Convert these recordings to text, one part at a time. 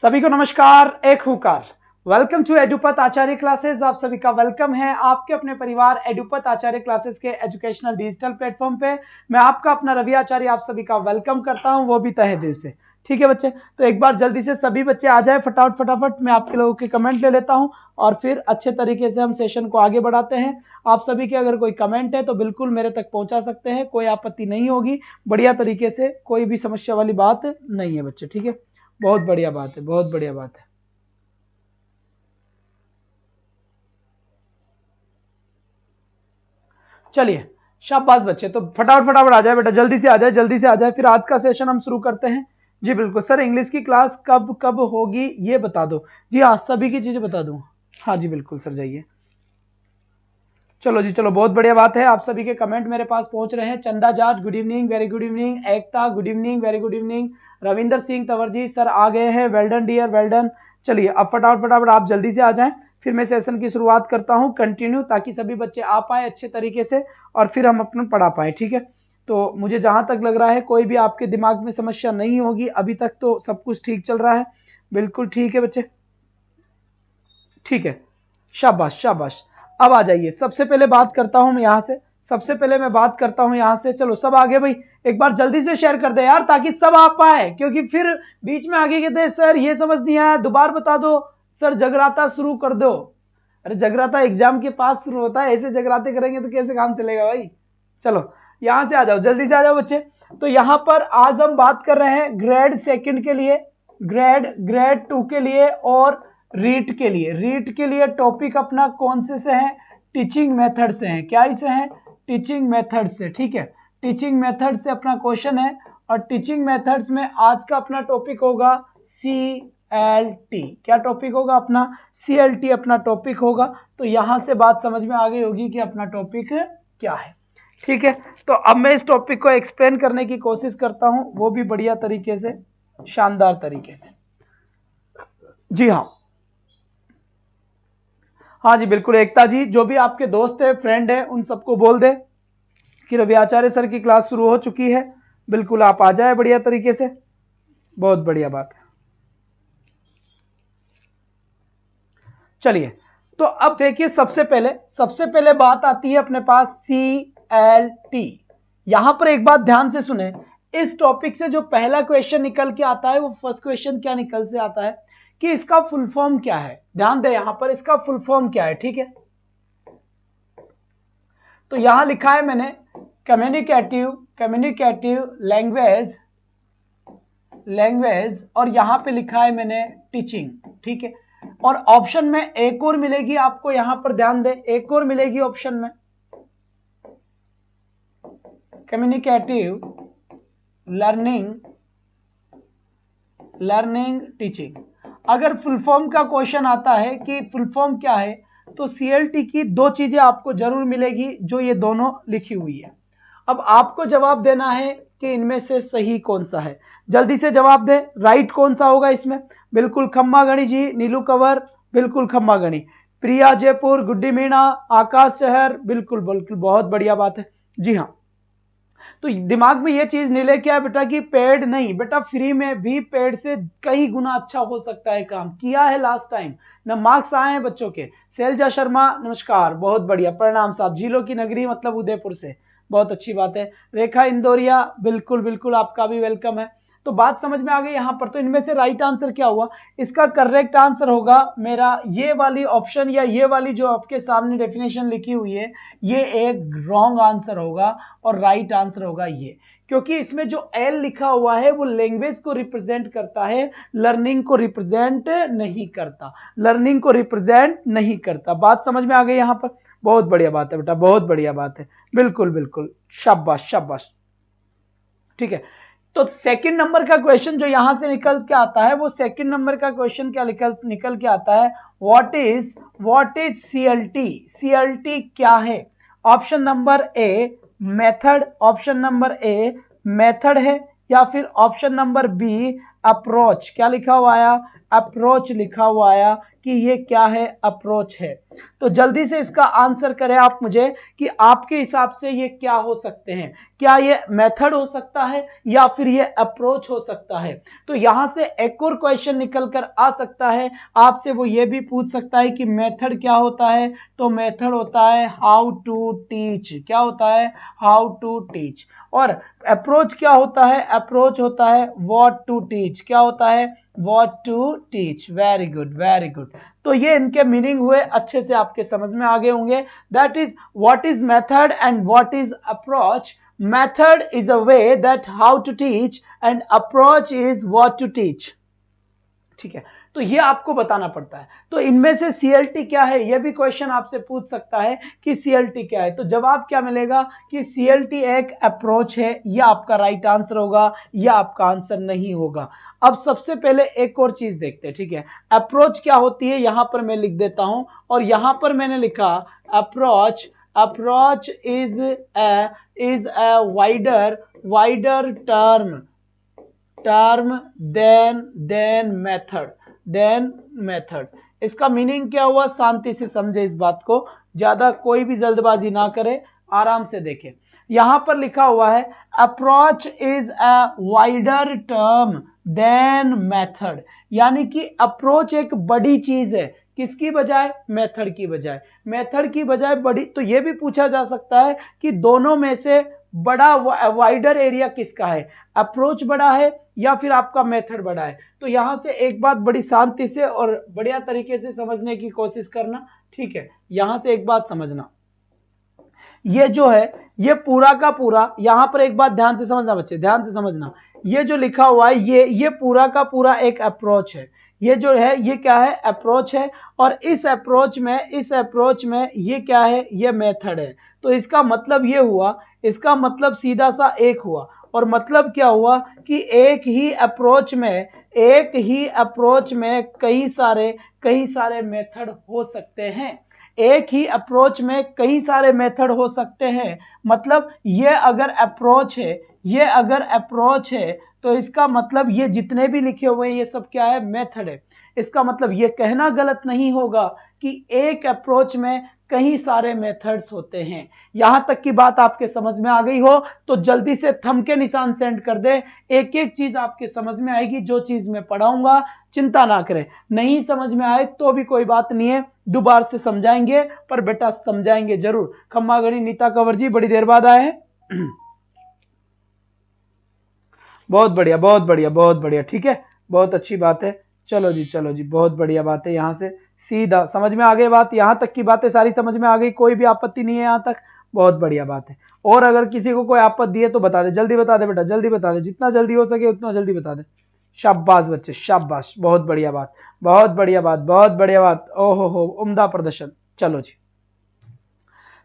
सभी को नमस्कार, एक हुकार। Welcome to Edupath Acharya classes. आप सभी का वेलकम है आपके अपने परिवार एडुपत आचार्य क्लासेस के एजुकेशनल डिजिटल प्लेटफॉर्म पे। मैं आपका अपना रवि आचार्य आप सभी का वेलकम करता हूं, वो भी तहे दिल से। ठीक है बच्चे, तो एक बार जल्दी से सभी बच्चे आ जाए फटाफट। मैं आपके लोगों के कमेंट ले लेता हूं और फिर अच्छे तरीके से हम सेशन को आगे बढ़ाते हैं। आप सभी के अगर कोई कमेंट है तो बिल्कुल मेरे तक पहुंचा सकते हैं, कोई आपत्ति नहीं होगी। बढ़िया तरीके से, कोई भी समस्या वाली बात नहीं है बच्चे। ठीक है, बहुत बढ़िया बात है, बहुत बढ़िया बात है। चलिए, शाबाश बच्चे। तो फटाफट आ जाए बेटा, जल्दी से आ जाए, फिर आज का सेशन हम शुरू करते हैं। जी बिल्कुल सर, इंग्लिश की क्लास कब कब होगी ये बता दो। जी हाँ, सभी की चीजें बता दूं। हाँ जी बिल्कुल सर, जाइए। चलो जी, चलो, बहुत बढ़िया बात है। आप सभी के कमेंट मेरे पास पहुंच रहे हैं। Chanda Jat, good evening, very good evening. Ekta, good evening, very good evening. Ravinder Singh Tanwar sir आ गए हैं, well done dear, well done. चलिए, अब फटाफट आप जल्दी से आ जाएं, फिर मैं सेशन की शुरुआत करता हूं कंटिन्यू, ताकि सभी बच्चे आ पाए अच्छे तरीके से और फिर हम अपना पढ़ा पाए। ठीक है, तो मुझे जहां तक लग रहा है कोई भी आपके दिमाग में समस्या नहीं होगी। अभी तक तो सब कुछ ठीक चल रहा है। बिल्कुल ठीक है बच्चे, ठीक है, शाबाश शाबाश। अब आ जाइए, सबसे पहले बात करता हूं मैं यहां से। चलो सब आगे भाई, एक बार जल्दी से शेयर कर दे यार, ताकि सब आ पाए, क्योंकि फिर बीच में आगे कहते हैं सर ये समझ नहीं आया, दोबारा बता दो। सर जगराता शुरू कर दो। अरे जगराता एग्जाम के पास शुरू होता है, ऐसे जगराते करेंगे तो कैसे काम चलेगा भाई। चलो यहां से आ जाओ, जल्दी से आ जाओ बच्चे। तो यहां पर आज हम बात कर रहे हैं ग्रेड सेकंड के लिए, ग्रेड 2 के लिए और रीट के लिए टॉपिक अपना कौन से है? टीचिंग मेथड से है। क्या इसे है? टीचिंग मेथड से। ठीक है, टीचिंग मेथड से अपना क्वेश्चन है और टीचिंग मेथड्स में आज का अपना टॉपिक होगा CLT। क्या टॉपिक होगा अपना? CLT अपना टॉपिक होगा। तो यहां से बात समझ में आ गई होगी कि अपना टॉपिक क्या है। ठीक है, तो अब मैं इस टॉपिक को एक्सप्लेन करने की कोशिश करता हूं, वो भी बढ़िया तरीके से, शानदार तरीके से। जी हाँ जी बिल्कुल, एकता जी, जो भी आपके दोस्त है, फ्रेंड है, उन सबको बोल दे कि रवि आचार्य सर की क्लास शुरू हो चुकी है। बिल्कुल आप आ जाए बढ़िया तरीके से, बहुत बढ़िया बात है। चलिए, तो अब देखिए, सबसे पहले बात आती है अपने पास CLT। यहां पर एक बात ध्यान से सुने, इस टॉपिक से जो पहला क्वेश्चन निकल के आता है, वो फर्स्ट क्वेश्चन क्या निकल से आता है कि इसका फुल फॉर्म क्या है। ध्यान दे, यहां पर इसका फुल फॉर्म क्या है। ठीक है, तो यहां लिखा है मैंने कम्युनिकेटिव लैंग्वेज और यहां पे लिखा है मैंने टीचिंग। ठीक है, और ऑप्शन में एक और मिलेगी आपको, यहां पर ध्यान दे, एक और मिलेगी ऑप्शन में, कम्युनिकेटिव लर्निंग टीचिंग। अगर फुल फॉर्म का क्वेश्चन आता है कि फुल फॉर्म क्या है, तो CLT की दो चीजें आपको जरूर मिलेगी, जो ये दोनों लिखी हुई है। अब आपको जवाब देना है कि इनमें से सही कौन सा है। जल्दी से जवाब दे, राइट कौन सा होगा इसमें? बिल्कुल खम्मा गणी जी, नीलू कंवर, बिल्कुल खम्मा गणी। प्रिया जयपुर, गुड्डी मीणा, आकाश शहर, बिल्कुल बिल्कुल, बहुत बढ़िया बात है। जी हाँ, तो दिमाग में ये चीज नहीं लेके आया बेटा कि पेड नहीं, बेटा फ्री में भी पेड से कई गुना अच्छा हो सकता है काम। किया है लास्ट टाइम ना, मार्क्स आए हैं बच्चों के। शैलजा शर्मा नमस्कार, बहुत बढ़िया, प्रणाम साहब। झीलों की नगरी मतलब उदयपुर से, बहुत अच्छी बात है। रेखा इंदौरिया, बिल्कुल बिल्कुल, आपका भी वेलकम है। तो बात समझ में आ गई यहां पर। तो इनमें से राइट आंसर क्या हुआ? इसका करेक्ट आंसर होगा मेरा ये वाली ऑप्शन, या ये वाली जो आपके सामने डेफिनेशन लिखी हुई है, ये एक रॉन्ग आंसर होगा और राइट आंसर होगा ये। क्योंकि इसमें जो L लिखा हुआ है वो लैंग्वेज को रिप्रेजेंट करता है, लर्निंग को रिप्रेजेंट नहीं करता। बात समझ में आ गई यहां पर? बहुत बढ़िया बात है बेटा, बहुत बढ़िया बात है, बिल्कुल बिल्कुल, शाबाश शाबाश। ठीक है, तो सेकंड नंबर का क्वेश्चन जो यहां से निकल के आता है, वो सेकंड नंबर का क्वेश्चन क्या निकल के आता है? व्हाट इज CLT क्या है? Option number a method, option number a method है, या फिर ऑप्शन नंबर बी अप्रोच, क्या लिखा हुआ आया, अप्रोच लिखा हुआ आया कि ये क्या है, अप्रोच है। तो जल्दी से इसका आंसर करें आप मुझे कि आपके हिसाब से ये क्या हो सकते हैं, क्या ये मेथड हो सकता है या फिर ये अप्रोच हो सकता है। तो यहां से एक और क्वेश्चन निकल कर आ सकता है आपसे, वो ये भी पूछ सकता है कि मेथड क्या होता है। तो मेथड होता है हाउ टू टीच, क्या होता है, हाउ टू टीच। और अप्रोच क्या होता है, अप्रोच होता है व्हाट टू टीच, क्या होता है, what to teach. Very good, very good. तो ये इनके मीनिंग हुए, अच्छे से आपके समझ में आ गए होंगे। That is what is method and what is approach. Method is a way that how to teach and approach is what to teach. ठीक है, तो ये आपको बताना पड़ता है। तो इनमें से सीएलटी क्या है, ये भी क्वेश्चन आपसे पूछ सकता है कि सीएलटी क्या है। तो जवाब क्या मिलेगा कि सीएलटी एक अप्रोच है, ये आपका राइट आंसर होगा, यह आपका आंसर नहीं होगा। अब सबसे पहले एक और चीज देखते हैं, ठीक है। अप्रोच क्या होती है, यहां पर मैं लिख देता हूं, और यहां पर मैंने लिखा approach, approach is a wider term than method. इसका मीनिंग क्या हुआ, शांति से समझे इस बात को, ज्यादा कोई भी जल्दबाजी ना करे, आराम से देखें। यहां पर लिखा हुआ है approach is a wider term than method, यानी कि अप्रोच एक बड़ी चीज है, किसकी बजाय, मेथड की बजाय, मेथड की बजाय बड़ी। तो यह भी पूछा जा सकता है कि दोनों में से बड़ा वाइडर एरिया किसका है, अप्रोच बड़ा है या फिर आपका मेथड बड़ा है। तो यहां से एक बात बड़ी शांति से और बढ़िया तरीके से समझने की कोशिश करना, ठीक है। यहां से एक बात समझना, ये जो है ये पूरा का पूरा, यहां पर एक बात ध्यान से समझना बच्चे, ध्यान से समझना, ये जो लिखा हुआ है ये पूरा का पूरा एक अप्रोच है। ये जो है ये क्या है, अप्रोच है, और इस अप्रोच में ये क्या है, ये मेथड है। तो इसका मतलब ये हुआ, इसका मतलब सीधा सा एक हुआ, और मतलब क्या हुआ कि एक ही अप्रोच में कई सारे मेथड हो सकते हैं, एक ही अप्रोच में कई सारे मेथड हो सकते हैं। मतलब ये अगर अप्रोच है तो इसका मतलब ये जितने भी लिखे हुए हैं ये सब क्या है, मेथड है। इसका मतलब ये कहना गलत नहीं होगा कि एक अप्रोच में कई सारे मेथड्स होते हैं। यहां तक की बात आपके समझ में आ गई हो तो जल्दी से थंब के निशान सेंड कर दे, एक एक चीज आपके समझ में आएगी। जो चीज मैं पढ़ाऊंगा चिंता ना करें, नहीं समझ में आए तो भी कोई बात नहीं है, दोबारा से समझाएंगे, पर बेटा समझाएंगे जरूर। खम्मा गणी नीता कंवर जी बड़ी देर बाद आए हैं। बहुत बढ़िया, बहुत बढ़िया, बहुत बढ़िया, ठीक है, बहुत अच्छी बात है। चलो जी, बहुत बढ़िया बात है। यहां से सीधा समझ में आ गई बात, यहां तक की बातें सारी समझ में आ गई, कोई भी आपत्ति नहीं है यहां तक, बहुत बढ़िया बात है। और अगर किसी को कोई आपत्ति है तो बता दे, जल्दी बता दे बेटा, जल्दी बता दे, जितना जल्दी हो सके उतना जल्दी बता दे। शाबाश बच्चे, शाबाश, बहुत बढ़िया बात, बहुत बढ़िया बात, बहुत बढ़िया बात, ओहो हो, उम्दा प्रदर्शन। चलो जी,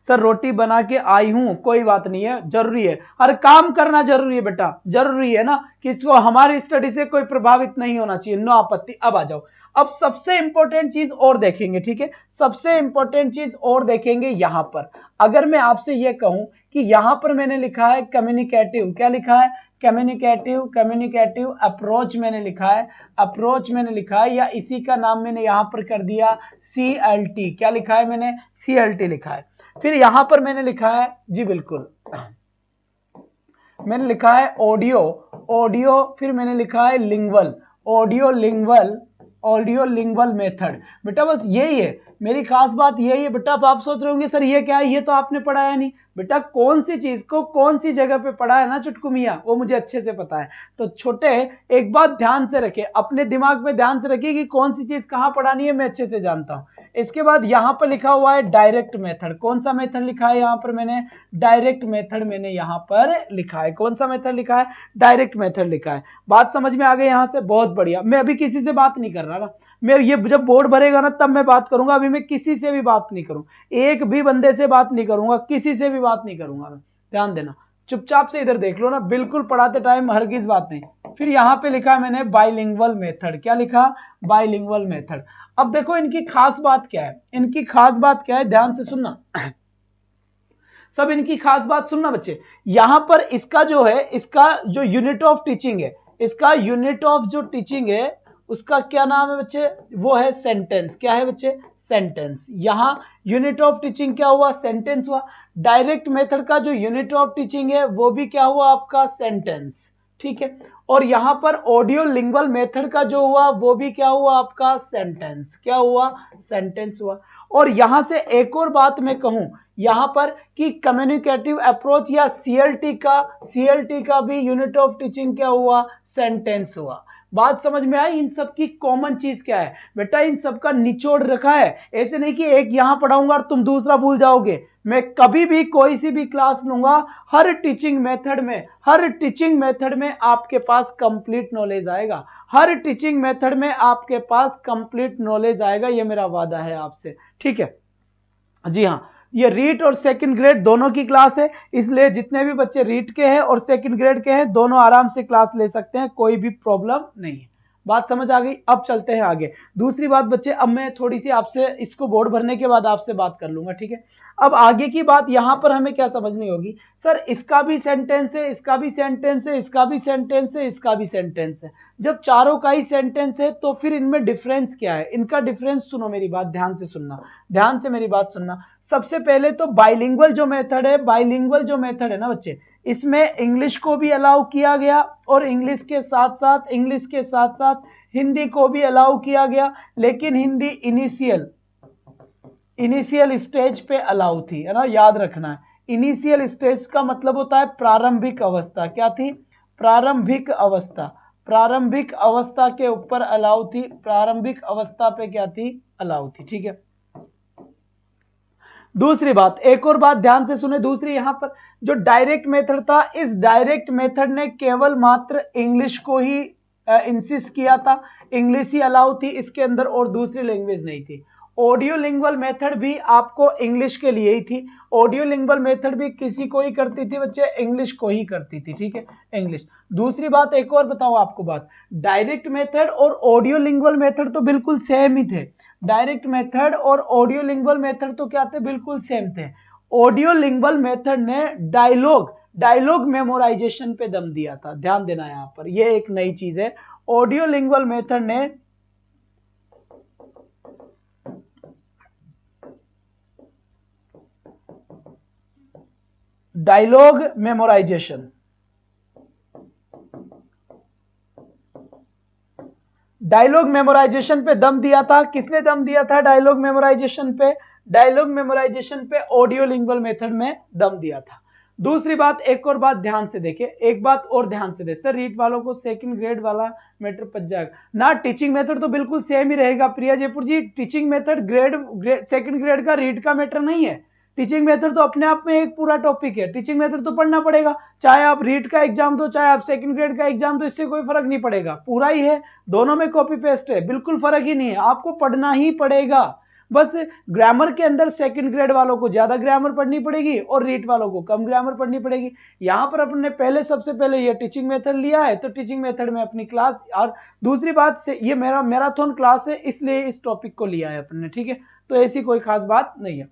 सर रोटी बना के आई हूं, कोई बात नहीं है, जरूरी है, हर काम करना जरूरी है बेटा, जरूरी है ना, किसको हमारी स्टडी से कोई प्रभावित नहीं होना चाहिए, नो आपत्ति। अब आ जाओ, अब सबसे इंपॉर्टेंट चीज और देखेंगे, ठीक है, सबसे इंपॉर्टेंट चीज और देखेंगे। यहां पर अगर मैं आपसे यह कहूं कि यहां पर मैंने लिखा है कम्युनिकेटिव, क्या लिखा है, कम्युनिकेटिव अप्रोच मैंने लिखा है, या इसी का नाम मैंने यहां पर कर दिया CLT, क्या लिखा है मैंने, CLT लिखा है। फिर यहां पर मैंने लिखा है, जी बिल्कुल, मैंने लिखा है ऑडियो, फिर मैंने लिखा है लिंगुअल, ऑडियो लिंगुअल मेथड। बेटा बस यही है, मेरी खास बात यही है बेटा। अब आप सोच रहे होंगे सर ये क्या है, ये तो आपने पढ़ाया नहीं। बेटा कौन सी चीज को कौन सी जगह पे पढ़ा है ना चुटकू मियां, वो मुझे अच्छे से पता है। तो छोटे एक बात ध्यान से रखे, अपने दिमाग में ध्यान से रखिए कि कौन सी चीज कहां पढ़ानी है, मैं अच्छे से जानता हूं। इसके बाद यहां पर लिखा हुआ है डायरेक्ट मेथड, कौन सा मेथड लिखा है यहां पर, मैंने डायरेक्ट मेथड मैंने यहां पर लिखा है, कौन सा मेथड लिखा है, डायरेक्ट मेथड लिखा है। बात समझ में आ गई यहां से, बहुत बढ़िया। मैं अभी किसी से बात नहीं कर रहा ना, मैं ये जब बोर्ड भरेगा ना तब मैं बात करूंगा, अभी मैं किसी से भी बात नहीं करूं, एक भी बंदे से बात नहीं करूंगा, किसी से भी बात नहीं करूंगा मैं, ध्यान देना। चुपचाप से इधर देख लो ना, बिल्कुल पढ़ाते टाइम हरगिज बात नहीं। फिर यहां पे लिखा है मैंने बाइलिंगुअल मेथड, क्या लिखा, बाइलिंगुअल मेथड। अब देखो इनकी खास बात क्या है, ध्यान से सुनना सब, इनकी खास बात सुनना बच्चे। यहां पर इसका जो है, इसका जो यूनिट ऑफ टीचिंग है, इसका यूनिट ऑफ जो टीचिंग है उसका क्या नाम है बच्चे, वो है सेंटेंस। क्या है बच्चे, सेंटेंस। यहां यूनिट ऑफ टीचिंग क्या हुआ, सेंटेंस हुआ। डायरेक्ट मेथड का जो यूनिट ऑफ टीचिंग है वो भी क्या हुआ आपका, सेंटेंस। ठीक है, और यहां पर ऑडियो लिंगुअल मेथड का जो हुआ वो भी क्या हुआ आपका, सेंटेंस। क्या हुआ, सेंटेंस हुआ। और यहां से एक और बात मैं कहूं यहां पर कि कम्युनिकेटिव अप्रोच या सीएलटी का भी यूनिट ऑफ टीचिंग क्या हुआ, सेंटेंस हुआ। बात समझ में आई। इन सब की कॉमन चीज क्या है बेटा, इन सब का निचोड़ रखा है। ऐसे नहीं कि एक यहां पढ़ाऊंगा और तुम दूसरा भूल जाओगे। मैं कभी भी कोई सी भी क्लास लूंगा, हर टीचिंग मेथड में आपके पास कंप्लीट नॉलेज आएगा। हर टीचिंग मेथड में आपके पास कंप्लीट नॉलेज आएगा, ये मेरा वादा है आपसे। ठीक है जी हाँ, ये रीट और सेकंड ग्रेड दोनों की क्लास है, इसलिए जितने भी बच्चे रीट के हैं और सेकंड ग्रेड के हैं दोनों आराम से क्लास ले सकते हैं, कोई भी प्रॉब्लम नहीं है। बात समझ आ गई। अब चलते हैं आगे। दूसरी बात बच्चे, अब मैं थोड़ी सी आपसे इसको बोर्ड भरने के बाद आपसे बात कर लूंगा। ठीक है, अब आगे की बात यहां पर हमें क्या समझनी होगी, सर इसका भी सेंटेंस है, इसका भी सेंटेंस है, इसका भी सेंटेंस है, इसका भी सेंटेंस है। जब चारों का ही सेंटेंस है तो फिर इनमें डिफरेंस क्या है, इनका डिफरेंस सुनो, मेरी बात ध्यान से सुनना, ध्यान से मेरी बात सुनना। सबसे पहले तो बाइलिंगुअल जो मेथड है ना बच्चे, इसमें इंग्लिश को भी अलाउ किया गया और इंग्लिश के साथ साथ हिंदी को भी अलाउ किया गया, लेकिन हिंदी इनिशियल स्टेज पे अलाउ थी, है ना, याद रखना है। इनिशियल स्टेज का मतलब होता है प्रारंभिक अवस्था। क्या थी, प्रारंभिक अवस्था के ऊपर अलाउ थी, प्रारंभिक अवस्था पे क्या थी, अलाउ थी। ठीक है, दूसरी बात, एक और बात ध्यान से सुने। दूसरी, यहां पर जो डायरेक्ट मेथड था, इस डायरेक्ट मेथड ने केवल मात्र इंग्लिश को ही इंसिस्ट किया था, इंग्लिश ही अलाउ थी इसके अंदर और दूसरी लैंग्वेज नहीं थी। ऑडियो लिंगुअल मेथड भी आपको इंग्लिश के लिए ही थी, ऑडियो लिंगुअल मेथड भी किसी को ही करती थी बच्चे, इंग्लिश को ही करती थी। ठीक है, इंग्लिश। दूसरी बात, एक और बताओ आपको बात, डायरेक्ट मेथड और ऑडियो लिंगुअल मेथड तो बिल्कुल सेम ही थे। डायरेक्ट मेथड और ऑडियो लिंगुअल मेथड तो क्या थे, बिल्कुल सेम थे। ऑडियो लिंगुअल मेथड ने डायलॉग मेमोराइजेशन पे दम दिया था। ध्यान देना यहां पर, यह एक नई चीज है। ऑडियो लिंगुअल मेथड ने डायलॉग मेमोराइजेशन पे दम दिया था। किसने दम दिया था डायलॉग मेमोराइजेशन पे? डायलॉग मेमोराइजेशन पे ऑडियो लिंगुअल मेथड में दम दिया था। दूसरी बात, एक और बात ध्यान से देखे, एक बात और ध्यान से दे सर, रीट वालों को सेकंड ग्रेड वाला मैटर पच जाएगा ना। टीचिंग मेथड तो बिल्कुल सेम ही रहेगा Priya Jaipur ji. Teaching method grade second grade का रीट का मैटर नहीं है। टीचिंग मेथड तो अपने आप में एक पूरा टॉपिक है, टीचिंग मेथड तो पढ़ना पड़ेगा, चाहे आप रीट का एग्जाम दो चाहे आप सेकंड ग्रेड का एग्जाम दो, इससे कोई फर्क नहीं पड़ेगा, पूरा ही है, दोनों में कॉपी पेस्ट है, बिल्कुल फर्क ही नहीं है, आपको पढ़ना ही पड़ेगा। बस ग्रामर के अंदर सेकंड ग्रेड वालों को ज्यादा ग्रामर पढ़नी पड़ेगी और रीट वालों को कम ग्रामर पढ़नी पड़ेगी। यहां पर अपने सबसे पहले ये टीचिंग मेथड लिया है तो टीचिंग मेथड में अपनी क्लास, और दूसरी बात से ये मेरा मैराथन क्लास है इसलिए इस टॉपिक को लिया है अपने। ठीक है, तो ऐसी कोई खास बात नहीं है।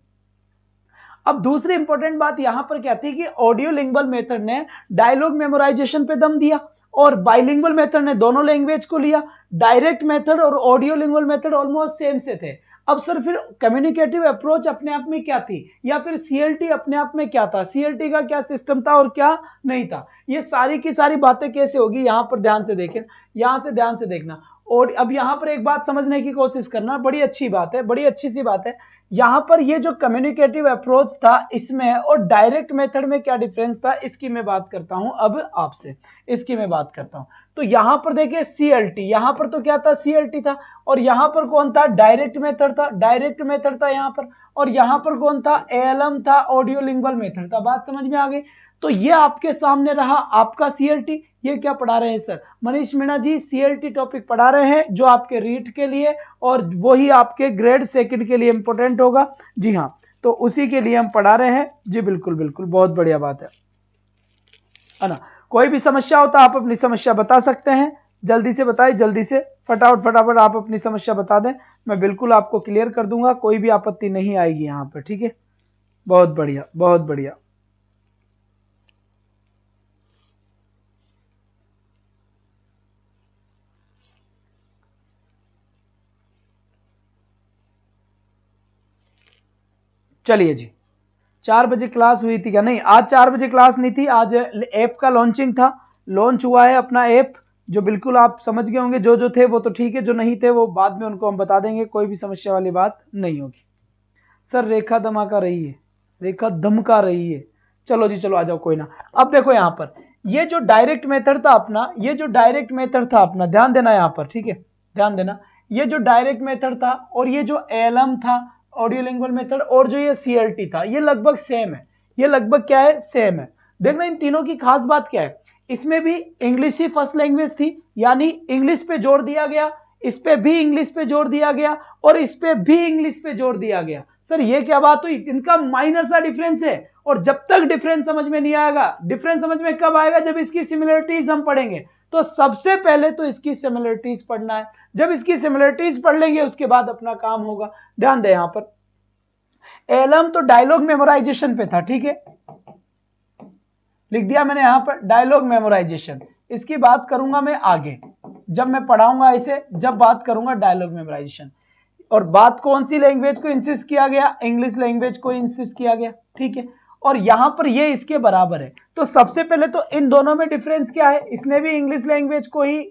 अब दूसरी इंपॉर्टेंट बात यहां पर क्या थी कि ऑडियो लिंगुअल मेथड ने डायलॉग मेमोराइजेशन पे दम दिया और बाइलिंगुअल मेथड ने दोनों लैंग्वेज को लिया। डायरेक्ट मेथड और audio lingual method almost same से थे। अब सर फिर कम्युनिकेटिव अप्रोच अपने आप में क्या थी, या फिर सीएलटी अपने आप में क्या था, सीएलटी का क्या सिस्टम था और क्या नहीं था, ये सारी की सारी बातें कैसे होगी, यहां पर ध्यान से देखें, यहां से ध्यान से देखना। और अब यहां पर एक बात समझने की कोशिश करना, बड़ी अच्छी बात है, बड़ी अच्छी सी बात है। यहां पर ये जो कम्युनिकेटिव अप्रोच था इसमें और डायरेक्ट मेथड में क्या डिफरेंस था, इसकी मैं बात करता हूं अब आपसे, इसकी मैं बात करता हूं। तो यहां पर देखिए सीएलटी, यहां पर तो क्या था, सीएलटी था, और यहां पर कौन था, डायरेक्ट मेथड था, डायरेक्ट मेथड था यहां पर, और यहां पर कौन था, एएलएम था, ऑडियो लिंगुअल मेथड था। बात समझ में आ गई? तो ये आपके सामने रहा आपका सीएलटी। ये क्या पढ़ा रहे हैं सर, मनीष मीणा जी सीएलटी टॉपिक पढ़ा रहे हैं जो आपके रीट के लिए और वही आपके ग्रेड सेकंड के लिए इंपॉर्टेंट होगा। जी हाँ, तो उसी के लिए हम पढ़ा रहे हैं जी, बिल्कुल बिल्कुल, बहुत बढ़िया बात है ना। कोई भी समस्या हो तो आप अपनी समस्या बता सकते हैं, जल्दी से बताइए, जल्दी से फटाफट आप अपनी समस्या बता दें, मैं बिल्कुल आपको क्लियर कर दूंगा, कोई भी आपत्ति नहीं आएगी यहाँ पर। ठीक है, बहुत बढ़िया, बहुत बढ़िया। चलिए जी, 4 बजे क्लास हुई थी क्या? नहीं, आज 4 बजे क्लास नहीं थी, आज ऐप का लॉन्चिंग था, लॉन्च हुआ है अपना ऐप, जो बिल्कुल आप समझ गए होंगे। जो थे वो तो ठीक है, जो नहीं थे वो बाद में उनको हम बता देंगे, कोई भी समस्या वाली बात नहीं होगी। सर रेखा धमाका रही है, रेखा धमका रही है। चलो जी चलो, आ जाओ, कोई ना। अब देखो यहाँ पर ये जो डायरेक्ट मेथड था अपना, ये जो डायरेक्ट मेथड था अपना, ध्यान देना यहाँ पर, ठीक है, ध्यान देना। ये जो डायरेक्ट मेथड था और ये जो एलएम था, ऑडियो लिंगुअल मेथड, और जो ये सीएलटी था, ये लगभग सेम है। ये लगभग क्या है? सेम है। देखना इन तीनों की खास बात क्या है, इसमें भी इंग्लिश ही फर्स्ट लैंग्वेज थी, यानी इंग्लिश पे जोर दिया गया, इस पे भी इंग्लिश पे जोर दिया गया, और इस पे भी इंग्लिश पे जोर दिया गया। सर ये क्या बात हुई? इनका माइनर सा डिफरेंस है, और जब तक डिफरेंस समझ में नहीं आएगा, डिफरेंस समझ में कब आएगा? जब इसकी सिमिलरिटीज हम पढ़ेंगे। तो सबसे पहले तो इसकी सिमिलरिटीज पढ़ना है, जब इसकी सिमिलरिटीज पढ़ लेंगे उसके बाद अपना काम होगा। ध्यान दें, यहां पर एलएम तो डायलॉग मेमोराइजेशन पे था, ठीक है, लिख दिया मैंने यहां पर डायलॉग मेमोराइजेशन। इसकी बात करूंगा मैं आगे, जब मैं पढ़ाऊंगा इसे, जब बात करूंगा डायलॉग मेमोराइजेशन। और बात कौन सी लैंग्वेज को इंसिस्ट किया गया? इंग्लिश लैंग्वेज को इंसिस्ट किया गया, ठीक है। और यहां पर ये इसके बराबर है। तो सबसे पहले तो इन दोनों में डिफरेंस क्या है? इसने भी इंग्लिश लैंग्वेज को ही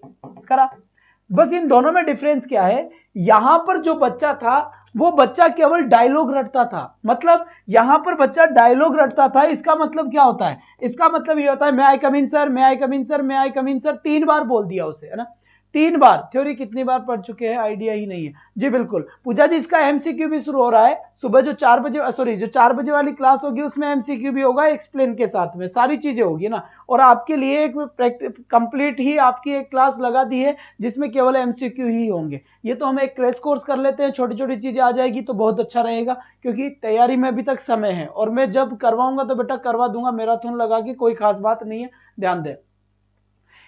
करा, बस इन दोनों में डिफरेंस क्या है? यहां पर जो बच्चा था वो बच्चा केवल डायलॉग रटता था, मतलब यहां पर बच्चा डायलॉग रटता था। इसका मतलब क्या होता है? इसका मतलब ये होता है, मैं आई कम इन सर, मैं आई कम इन सर, मैं आई कम इन सर, 3 बार बोल दिया उसे, है ना, 3 बार। थ्योरी कितनी बार पढ़ चुके हैं आइडिया ही नहीं है जी। बिल्कुल पूजा जी, इसका एमसीक्यू भी शुरू हो रहा है सुबह, जो 4 बजे, सॉरी जो 4 बजे वाली क्लास होगी उसमें एमसीक्यू भी होगा, एक्सप्लेन के साथ में सारी चीजें होगी ना। और आपके लिए एक कंप्लीट ही आपकी एक क्लास लगा दी है जिसमें केवल एमसीक्यू ही होंगे। ये तो हम एक क्रैश कोर्स कर लेते हैं, छोटी छोटी चीजें आ जाएगी तो बहुत अच्छा रहेगा, क्योंकि तैयारी में अभी तक समय है, और मैं जब करवाऊंगा तो बेटा करवा दूंगा, मैराथन लगा के, कोई खास बात नहीं है, ध्यान दें।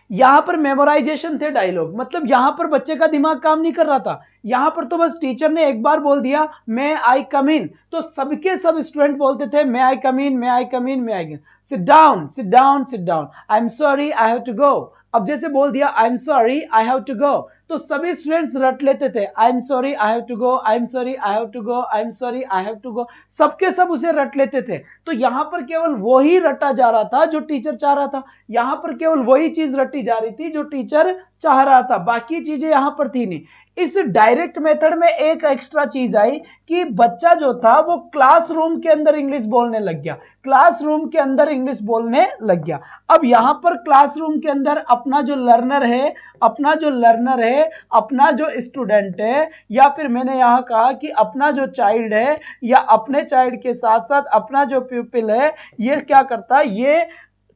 यहां पर मेमोराइजेशन थे डायलॉग, मतलब यहां पर बच्चे का दिमाग काम नहीं कर रहा था। यहां पर तो बस टीचर ने एक बार बोल दिया मैं आई कम इन, तो सबके सब स्टूडेंट बोलते थे मैं I come in, may I come in, may I come in, sit down, sit down, sit down, I am sorry I have to go. अब जैसे बोल दिया I am sorry I have to go, तो सभी students रट लेते थे, I am sorry I have to go, I am sorry I have to go, I am sorry I have to go, सबके सब उसे रट लेते थे। तो यहां पर केवल वही रटा जा रहा था जो टीचर चाह रहा था, यहां पर केवल वही चीज रटी जा रही थी जो टीचर चाह रहा था, बाकी चीजें यहां पर थी नहीं। इस डायरेक्ट मेथड में एक एक्स्ट्रा चीज आई कि बच्चा जो था वो क्लासरूम के अंदर इंग्लिश बोलने लग गया, क्लासरूम के अंदर इंग्लिश बोलने लग गया। अब यहां पर क्लासरूम के अंदर अपना जो लर्नर है, अपना जो लर्नर है, अपना जो स्टूडेंट है, या फिर मैंने यहां कहा कि अपना जो चाइल्ड है, या अपने चाइल्ड के साथ साथ अपना जो प्यूपिल है, ये क्या करता है? ये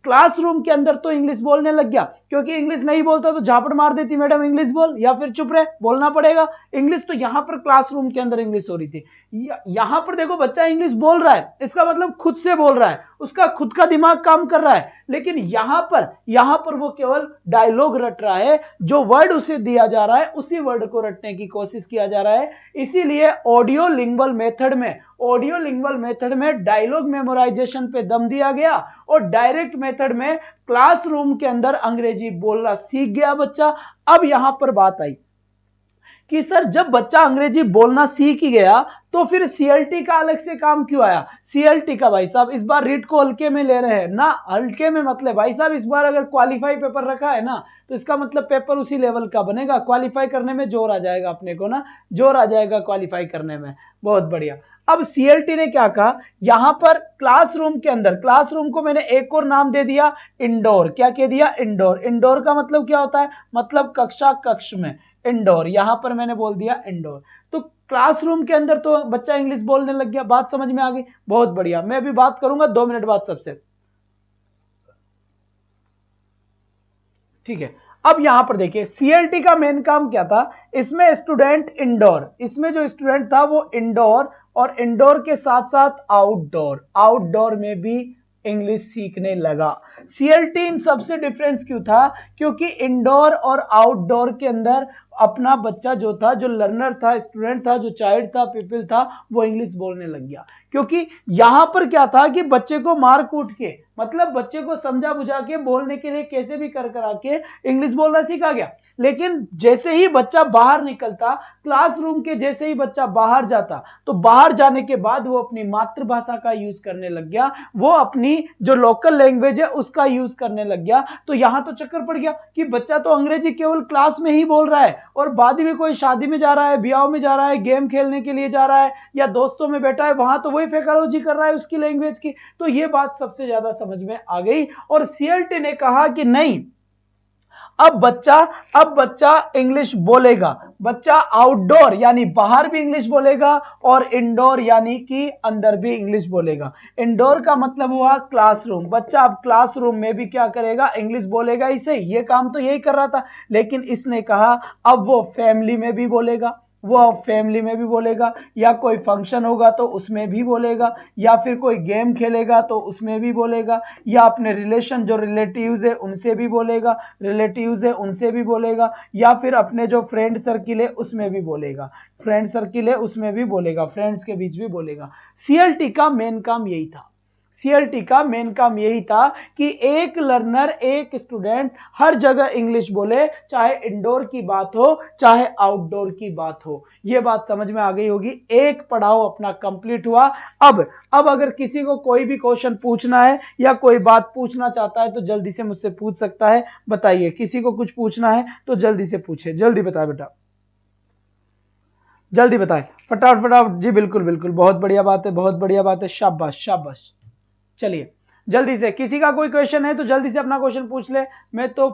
क्लासरूम के अंदर तो इंग्लिश बोलने लग गया, क्योंकि इंग्लिश नहीं बोलता तो झापड़ मार देती मैडम, इंग्लिश बोल या फिर चुप रहे, बोलना पड़ेगा इंग्लिश। तो यहां पर क्लासरूम के अंदर इंग्लिश हो रही थी। यहां पर देखो बच्चा इंग्लिश बोल रहा है, इसका मतलब खुद से बोल रहा है, उसका खुद का दिमाग काम कर रहा है, लेकिन यहां पर वो केवल डायलॉग रट रहा है, जो वर्ड उसे दिया जा रहा है उसी वर्ड को रटने की कोशिश किया जा रहा है। इसीलिए ऑडियो लिंगुअल मेथड में डायलॉग मेमोराइजेशन पे दम दिया गया, और डायरेक्ट मेथड में क्लासरूम के अंदर अंग्रेजी बोलना सीख गया बच्चा। अब यहां पर बात आई कि सर जब बच्चा अंग्रेजी बोलना सीख ही गया तो फिर सीएलटी का अलग से काम क्यों आया? सीएलटी का भाई साहब इस बार रीट को हल्के में ले रहे हैं ना, हल्के में मतलब भाई साहब इस बार अगर क्वालिफाई पेपर रखा है ना तो इसका मतलब पेपर उसी लेवल का बनेगा, क्वालिफाई करने में जोर आ जाएगा अपने को ना, जोर आ जाएगा क्वालिफाई करने में। बहुत बढ़िया। अब सीएलटी ने क्या कहा, यहां पर क्लासरूम के अंदर, क्लासरूम को मैंने एक और नाम दे दिया इंडोर। क्या कह दिया? इंडोर। इंडोर का मतलब क्या होता है? मतलब कक्षा, कक्ष में, इंडोर। यहां पर मैंने बोल दिया इंडोर। तो क्लासरूम के अंदर तो बच्चा इंग्लिश बोलने लग गया, बात समझ में आ गई? बहुत बढ़िया। मैं अभी बात करूंगा 2 मिनट बाद सबसे, ठीक है। अब यहां पर देखिए सीएलटी का मेन काम क्या था, इसमें स्टूडेंट इंडोर, इसमें जो स्टूडेंट था वो इंडोर, और इंडोर के साथ साथ आउटडोर, आउटडोर में भी इंग्लिश सीखने लगा। सीएलटी इन सबसे डिफरेंस क्यों था? क्योंकि इंडोर और आउटडोर के अंदर अपना बच्चा जो था, जो लर्नर था, स्टूडेंट था, जो चाइल्ड था, पीपल था, वो इंग्लिश बोलने लग गया। क्योंकि यहां पर क्या था कि बच्चे को मार कूट के, मतलब बच्चे को समझा बुझा के बोलने के लिए कैसे भी कर करा के इंग्लिश बोलना सीखा गया। लेकिन जैसे ही बच्चा बाहर निकलता, क्लासरूम के जैसे ही बच्चा बाहर जाता, तो बाहर जाने के बाद वो अपनी मातृभाषा का यूज करने लग गया, वो अपनी जो लोकल लैंग्वेज है उसका यूज करने लग गया। तो यहां तो चक्कर पड़ गया कि बच्चा तो अंग्रेजी केवल क्लास में ही बोल रहा है, और बाद में कोई शादी में जा रहा है, ब्याह में जा रहा है, गेम खेलने के लिए जा रहा है, या दोस्तों में बैठा है, वहां तो वही फेकोलॉजी कर रहा है उसकी लैंग्वेज की। तो ये बात सबसे ज्यादा समझ में आ गई, और सीएलटी ने कहा कि नहीं, अब बच्चा इंग्लिश बोलेगा। बच्चा आउटडोर यानी बाहर भी इंग्लिश बोलेगा, और इंडोर यानी कि अंदर भी इंग्लिश बोलेगा। इंडोर का मतलब हुआ क्लासरूम, बच्चा अब क्लासरूम में भी क्या करेगा, इंग्लिश बोलेगा। इसे ये काम तो यही कर रहा था, लेकिन इसने कहा अब वो फैमिली में भी बोलेगा, वो फैमिली में भी बोलेगा, या कोई फंक्शन होगा तो उसमें भी बोलेगा, या फिर कोई गेम खेलेगा तो उसमें भी बोलेगा, या अपने रिलेशन जो रिलेटिव्स है उनसे भी बोलेगा, रिलेटिव्स है उनसे भी बोलेगा, या फिर अपने जो फ्रेंड सर्किल है उसमें भी बोलेगा, फ्रेंड सर्किल है उसमें भी बोलेगा, फ्रेंड्स के बीच भी बोलेगा। सीएलटी का मेन काम यही था, सीएलटी का मेन काम यही था कि एक लर्नर, एक स्टूडेंट हर जगह इंग्लिश बोले, चाहे इंडोर की बात हो चाहे आउटडोर की बात हो। यह बात समझ में आ गई होगी। एक पड़ाव अपना कंप्लीट हुआ। अब अगर किसी को कोई भी क्वेश्चन पूछना है या कोई बात पूछना चाहता है तो जल्दी से मुझसे पूछ सकता है। बताइए, किसी को कुछ पूछना है तो जल्दी से पूछे, जल्दी बताए बेटा, जल्दी बताए, फटाफट फटाफट। जी बिल्कुल बिल्कुल, बहुत बढ़िया बात है, बहुत बढ़िया बात है, शाबाश शाबाश। चलिए जल्दी से, किसी का कोई क्वेश्चन है तो जल्दी से अपना क्वेश्चन पूछ ले। मैं तो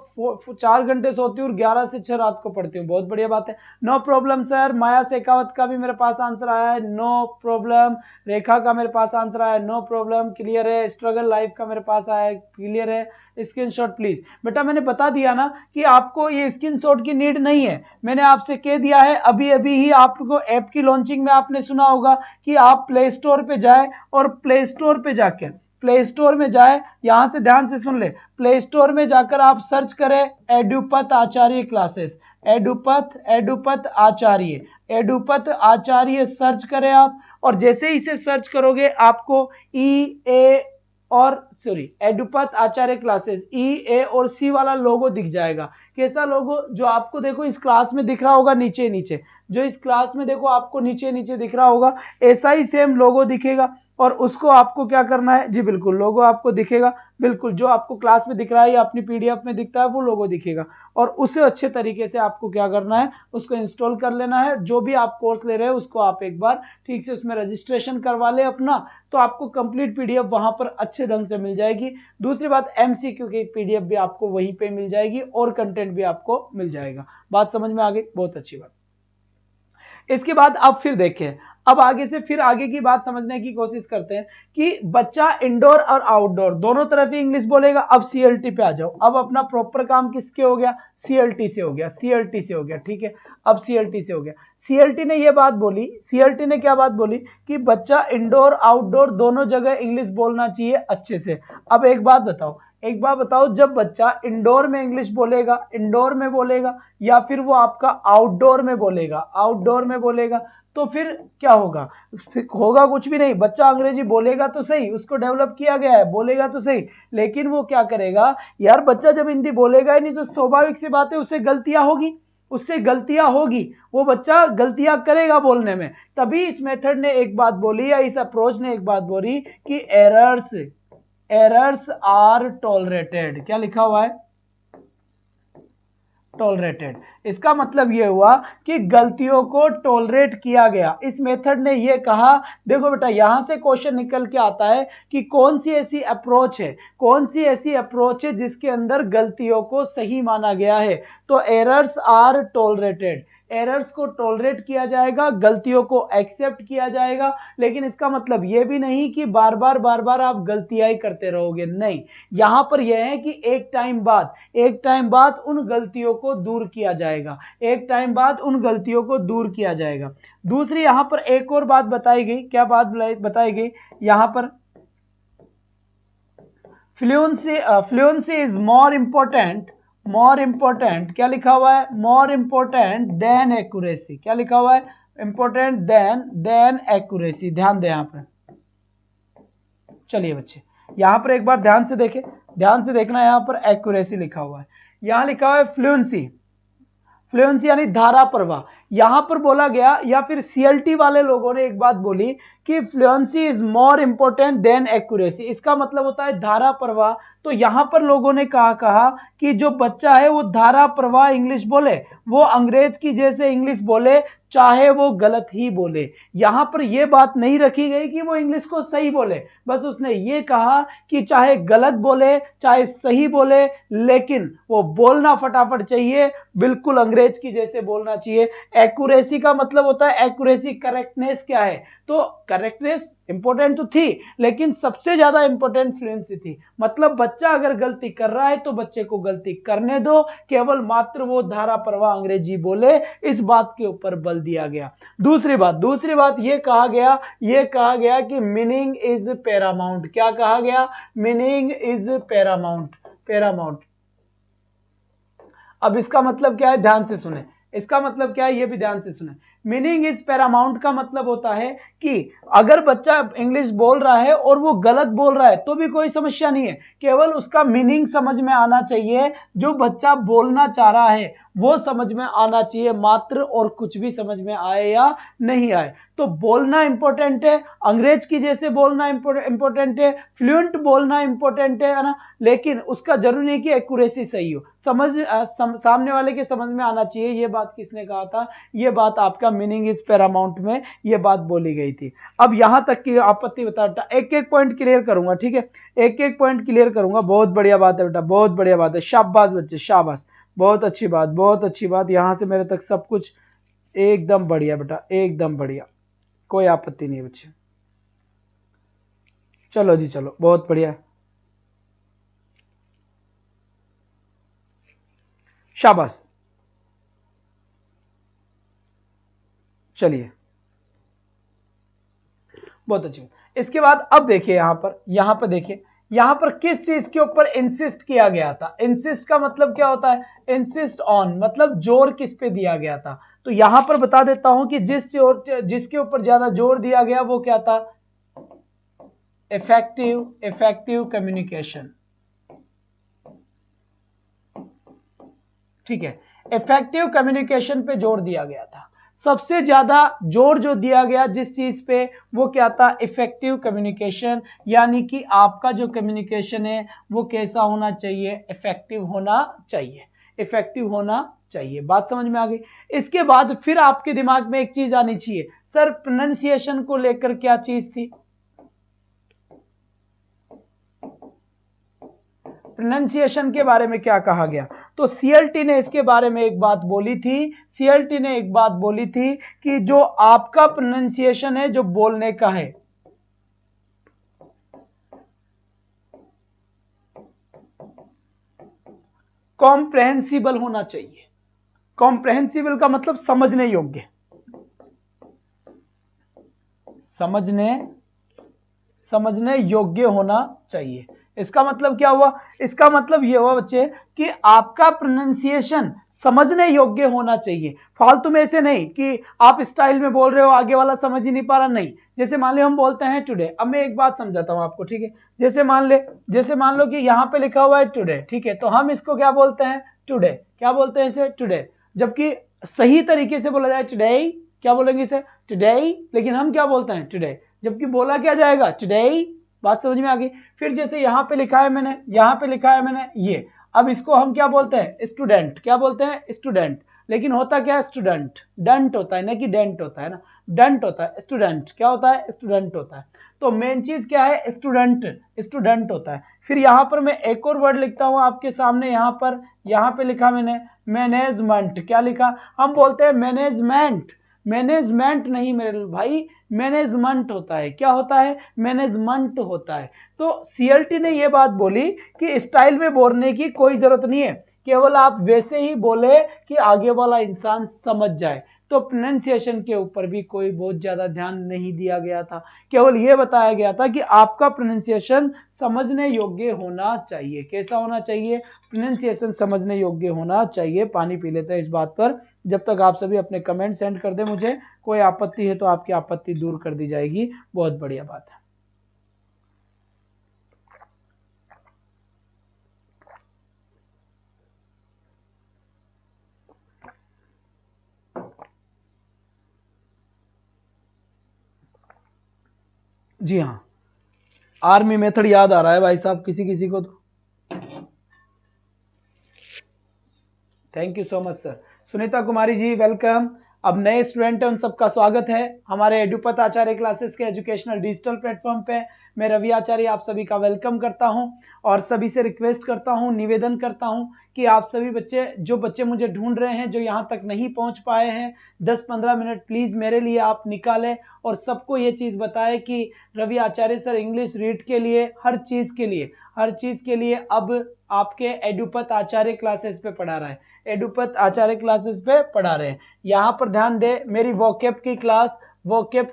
4 घंटे सोती हूँ और 11 से 6 रात को पढ़ती हूँ। बहुत बढ़िया बात है, नो प्रॉब्लम सर। माया शेखावत का भी मेरे पास आंसर आया है, नो प्रॉब्लम। रेखा का मेरे पास आंसर आया है, नो प्रॉब्लम, क्लियर है। स्ट्रगल लाइफ का मेरे पास आया है, क्लियर है। Screenshot please. बेटा मैंने बता दिया ना कि आपको ये स्क्रीनशॉट की नीड नहीं है, मैंने आपसे कह दिया है। अभी अभी ही आपको ऐप की लॉन्चिंग में आपने सुना होगा कि आप प्ले स्टोर पे जाए, और प्ले स्टोर पे जाकर, प्ले स्टोर में जाए, यहां से ध्यान से सुन ले, प्ले स्टोर में जाकर आप सर्च करें एडुपथ आचार्य क्लासेस, एडुपथ आचार्य, एडुपथ आचार्य सर्च करें आप। और जैसे ही इसे सर्च करोगे आपको एडुपथ आचार्य क्लासेस ए और सी वाला लोगो दिख जाएगा। कैसा लोगो? जो आपको देखो इस क्लास में दिख रहा होगा नीचे नीचे, जो इस क्लास में देखो आपको नीचे नीचे दिख रहा होगा, ऐसा ही सेम लोगो दिखेगा। और उसको आपको क्या करना है, जी बिल्कुल, लोगो आपको दिखेगा, बिल्कुल जो आपको क्लास में दिख रहा है या अपनी पीडीएफ में दिखता है वो लोगो दिखेगा। और उसे अच्छे तरीके से आपको क्या करना है, उसको इंस्टॉल कर लेना है। जो भी आप कोर्स ले रहे हैं उसको आप एक बार ठीक से उसमें रजिस्ट्रेशन करवा ले अपना, तो आपको कंप्लीट पीडीएफ वहां पर अच्छे ढंग से मिल जाएगी। दूसरी बात, एमसीक्यू की पीडीएफ भी आपको वहीं पे मिल जाएगी और कंटेंट भी आपको मिल जाएगा। बात समझ में आ गई? बहुत अच्छी बात। इसके बाद अब फिर देखें, अब आगे से फिर आगे की बात समझने की कोशिश करते हैं कि बच्चा इंडोर और आउटडोर दोनों तरफ ही इंग्लिश बोलेगा। अब सीएलटी पे आ जाओ। अब अपना प्रॉपर काम किसके हो गया? सीएलटी से हो गया, सीएलटी से हो गया, ठीक है। अब सीएलटी से हो गया। सीएलटी ने यह बात बोली, सीएलटी ने क्या बात बोली कि बच्चा इंडोर आउटडोर दोनों जगह इंग्लिश बोलना चाहिए अच्छे से। अब एक बात बताओ, जब बच्चा इंडोर में इंग्लिश बोलेगा, इंडोर में बोलेगा, या फिर वो आपका आउटडोर में बोलेगा, आउटडोर में बोलेगा, तो फिर क्या होगा? होगा कुछ भी नहीं। बच्चा अंग्रेजी बोलेगा तो सही, उसको डेवलप किया गया है, बोलेगा तो सही, लेकिन वो क्या करेगा यार, बच्चा जब हिंदी बोलेगा ही नहीं तो स्वाभाविक सी बात है उससे गलतियां होगी, उससे गलतियां होगी, वो बच्चा गलतियां करेगा बोलने में। तभी इस मेथड ने एक बात बोली, या इस अप्रोच ने एक बात बोली कि एरर्स आर टॉलरेटेड। क्या लिखा हुआ है? टॉलरेटेड। इसका मतलब यह हुआ कि गलतियों को टॉलरेट किया गया। इस मेथड ने यह कहा, देखो बेटा यहां से क्वेश्चन निकल के आता है कि कौन सी ऐसी अप्रोच है, कौन सी ऐसी अप्रोच है जिसके अंदर गलतियों को सही माना गया है। तो एरर्स आर टॉलरेटेड, एरर्स को टॉलरेट किया जाएगा, गलतियों को एक्सेप्ट किया जाएगा। लेकिन इसका मतलब यह भी नहीं कि बार बार आप गलतियां ही करते रहोगे, नहीं। यहां पर यह है कि एक टाइम बाद उन गलतियों को दूर किया जाएगा, एक टाइम बाद उन गलतियों को दूर किया जाएगा। दूसरी यहां पर एक और बात बताई गई, क्या बात बताई गई यहां पर? Fluency is more important more important, क्या लिखा हुआ है, मोर इंपॉर्टेंट देन एक्यूरेसी, क्या लिखा हुआ है, इंपॉर्टेंट देन एक्यूरेसी, ध्यान दें यहां पर। चलिए बच्चे यहां पर एक बार ध्यान से देखें, ध्यान से देखना, यहां पर एक्यूरेसी लिखा हुआ है, यहां लिखा हुआ है फ्लुएंसी, फ्लुएंसी यानी धारा प्रवाह। यहां पर बोला गया, या फिर सीएलटी वाले लोगों ने एक बात बोली कि fluency is more important than accuracy, इसका मतलब होता है धारा प्रवाह। तो यहां पर लोगों ने कहा कि जो बच्चा है वो धारा प्रवाह इंग्लिश बोले, वो अंग्रेज की जैसे इंग्लिश बोले, चाहे वो गलत ही बोले। यहां पर यह बात नहीं रखी गई कि वो इंग्लिश को सही बोले, बस उसने ये कहा कि चाहे गलत बोले चाहे सही बोले, लेकिन वो बोलना फटाफट चाहिए, बिल्कुल अंग्रेज की जैसे बोलना चाहिए। एक्यूरेसी का मतलब होता है, एक्यूरेसी करेक्टनेस क्या है, तो करेक्टनेस इंपॉर्टेंट तो थी, लेकिन सबसे ज्यादा इंपॉर्टेंट फ्लुएंसी थी। मतलब बच्चा अगर गलती कर रहा है तो बच्चे को गलती करने दो, केवल मात्र वो धारा प्रवाह अंग्रेजी बोले, इस बात के ऊपर बल दिया गया। दूसरी बात ये कहा गया कि मीनिंग इज पैरामाउंट, क्या कहा गया, मीनिंग इज पैरामाउंट। अब इसका मतलब क्या है, ध्यान से सुने, इसका मतलब क्या है ये भी ध्यान से सुने। मीनिंग इज पैरामाउंट का मतलब होता है कि अगर बच्चा इंग्लिश बोल रहा है और वो गलत बोल रहा है तो भी कोई समस्या नहीं है, केवल उसका मीनिंग समझ में आना चाहिए, जो बच्चा बोलना चाह रहा है वो समझ में आना चाहिए मात्र, और कुछ भी समझ में आए या नहीं आए। तो बोलना इंपॉर्टेंट है, अंग्रेज की जैसे बोलना इंपॉर्टेंट है, फ्लुएंट बोलना इंपॉर्टेंट है ना, लेकिन उसका जरूरी नहीं कि एक्यूरेसी सही हो, सामने वाले के समझ में आना चाहिए। ये बात किसने कहा था, ये बात आपका मीनिंग इज पैरामाउंट में ये बात बोली गई थी। अब यहां तक की आपत्ति बता, एक एक पॉइंट क्लियर करूंगा, ठीक है, एक एक पॉइंट क्लियर करूंगा। बहुत बढ़िया बात है बेटा, बहुत बढ़िया बात है, शाबाश बच्चे शाबाश, बहुत अच्छी बात, बहुत अच्छी बात। यहां से मेरे तक सब कुछ एकदम बढ़िया बेटा, एकदम बढ़िया, कोई आपत्ति नहीं बच्चे। चलो जी चलो, बहुत बढ़िया, शाबाश। चलिए बहुत अच्छी। इसके बाद अब देखिए यहां पर देखिए, यहां पर किस चीज के ऊपर इंसिस्ट किया गया था। इंसिस्ट का मतलब क्या होता है, इंसिस्ट ऑन मतलब जोर किस पे दिया गया था। तो यहां पर बता देता हूं कि जिसके ऊपर ज्यादा जोर दिया गया वो क्या था, इफेक्टिव कम्युनिकेशन, ठीक है, इफेक्टिव कम्युनिकेशन पे जोर दिया गया था। सबसे ज्यादा जोर जो दिया गया जिस चीज पे वो क्या था, इफेक्टिव कम्युनिकेशन, यानी कि आपका जो कम्युनिकेशन है वो कैसा होना चाहिए, इफेक्टिव होना चाहिए, इफेक्टिव होना चाहिए। बात समझ में आ गई। इसके बाद फिर आपके दिमाग में एक चीज आनी चाहिए, सर प्रोनाउंसिएशन को लेकर क्या चीज थी, प्रोनाउंसिएशन के बारे में क्या कहा गया। तो सीएलटी ने इसके बारे में एक बात बोली थी, सीएलटी ने एक बात बोली थी कि जो आपका प्रोनाउंसिएशन है जो बोलने का है, कॉम्प्रहेंसिबल होना चाहिए। कॉम्प्रहेंसिबल का मतलब समझने योग्य, समझने योग्य होना चाहिए। इसका मतलब क्या हुआ, इसका मतलब यह हुआ बच्चे कि आपका प्रोनाउंसिएशन समझने योग्य होना चाहिए। फालतू में ऐसे नहीं कि आप स्टाइल में बोल रहे हो, आगे वाला समझ ही नहीं पा रहा, नहीं। जैसे मान लो हम बोलते हैं टुडे, अब मैं एक बात समझाता हूं आपको, ठीक है। जैसे मान लो कि यहां पे लिखा हुआ है टुडे, ठीक है, तो हम इसको क्या बोलते हैं, टुडे, क्या बोलते हैं इसे, टुडे। जबकि सही तरीके से बोला जाए टुडे, क्या बोलेंगे इसे, टुडे, लेकिन हम क्या बोलते हैं, टुडे, जबकि बोला क्या जाएगा, टुडे। बात समझ में आ गई। फिर जैसे यहां पे लिखा है मैंने, ये, अब इसको हम क्या बोलते हैं, स्टूडेंट, क्या बोलते हैं, स्टूडेंट, लेकिन होता क्या है, स्टूडेंट, डंट होता है ना कि डेंट होता है ना, डंट होता है, स्टूडेंट क्या होता है, स्टूडेंट होता है। तो मेन चीज क्या है, स्टूडेंट होता है। फिर यहां पर मैं एक और वर्ड लिखता हूं आपके सामने, यहां पे लिखा मैंने मैनेजमेंट, क्या लिखा, हम बोलते हैं मैनेजमेंट, मैनेजमेंट नहीं मेरे भाई, मैनेजमेंट होता है, क्या होता है, मैनेजमेंट होता है। तो सीएलटी ने यह बात बोली कि स्टाइल में बोलने की कोई जरूरत नहीं है, केवल आप वैसे ही बोले कि आगे वाला इंसान समझ जाए। तो प्रोनाउंसिएशन के ऊपर भी कोई बहुत ज्यादा ध्यान नहीं दिया गया था, केवल यह बताया गया था कि आपका प्रोनाउंसिएशन समझने योग्य होना चाहिए। कैसा होना चाहिए? प्रोनाउंसिएशन समझने योग्य होना चाहिए। पानी पी लेते हैं इस बात पर। जब तक आप सभी अपने कमेंट सेंड कर दे, मुझे कोई आपत्ति है तो आपकी आपत्ति दूर कर दी जाएगी। बहुत बढ़िया बात है। जी हाँ, आर्मी मेथड याद आ रहा है भाई साहब किसी किसी को तो। Thank you so much sir. Sunita Kumari ji welcome. अब नए स्टूडेंट हैं उन सबका स्वागत है हमारे एडुपत आचार्य क्लासेस के एजुकेशनल डिजिटल प्लेटफॉर्म पे। मैं रवि आचार्य आप सभी का वेलकम करता हूं और सभी से रिक्वेस्ट करता हूं, निवेदन करता हूं कि आप सभी बच्चे, जो बच्चे मुझे ढूंढ रहे हैं, जो यहां तक नहीं पहुंच पाए हैं, 10-15 मिनट प्लीज मेरे लिए आप निकालें और सबको ये चीज बताएं कि रवि आचार्य सर इंग्लिश रीड के लिए, हर चीज के लिए अब आपके एडुपत आचार्य क्लासेस पे पढ़ा रहा है, एडुपत आचार्य क्लासेस पे पढ़ा रहे हैं। यहां पर ध्यान दे, मेरी वोकैब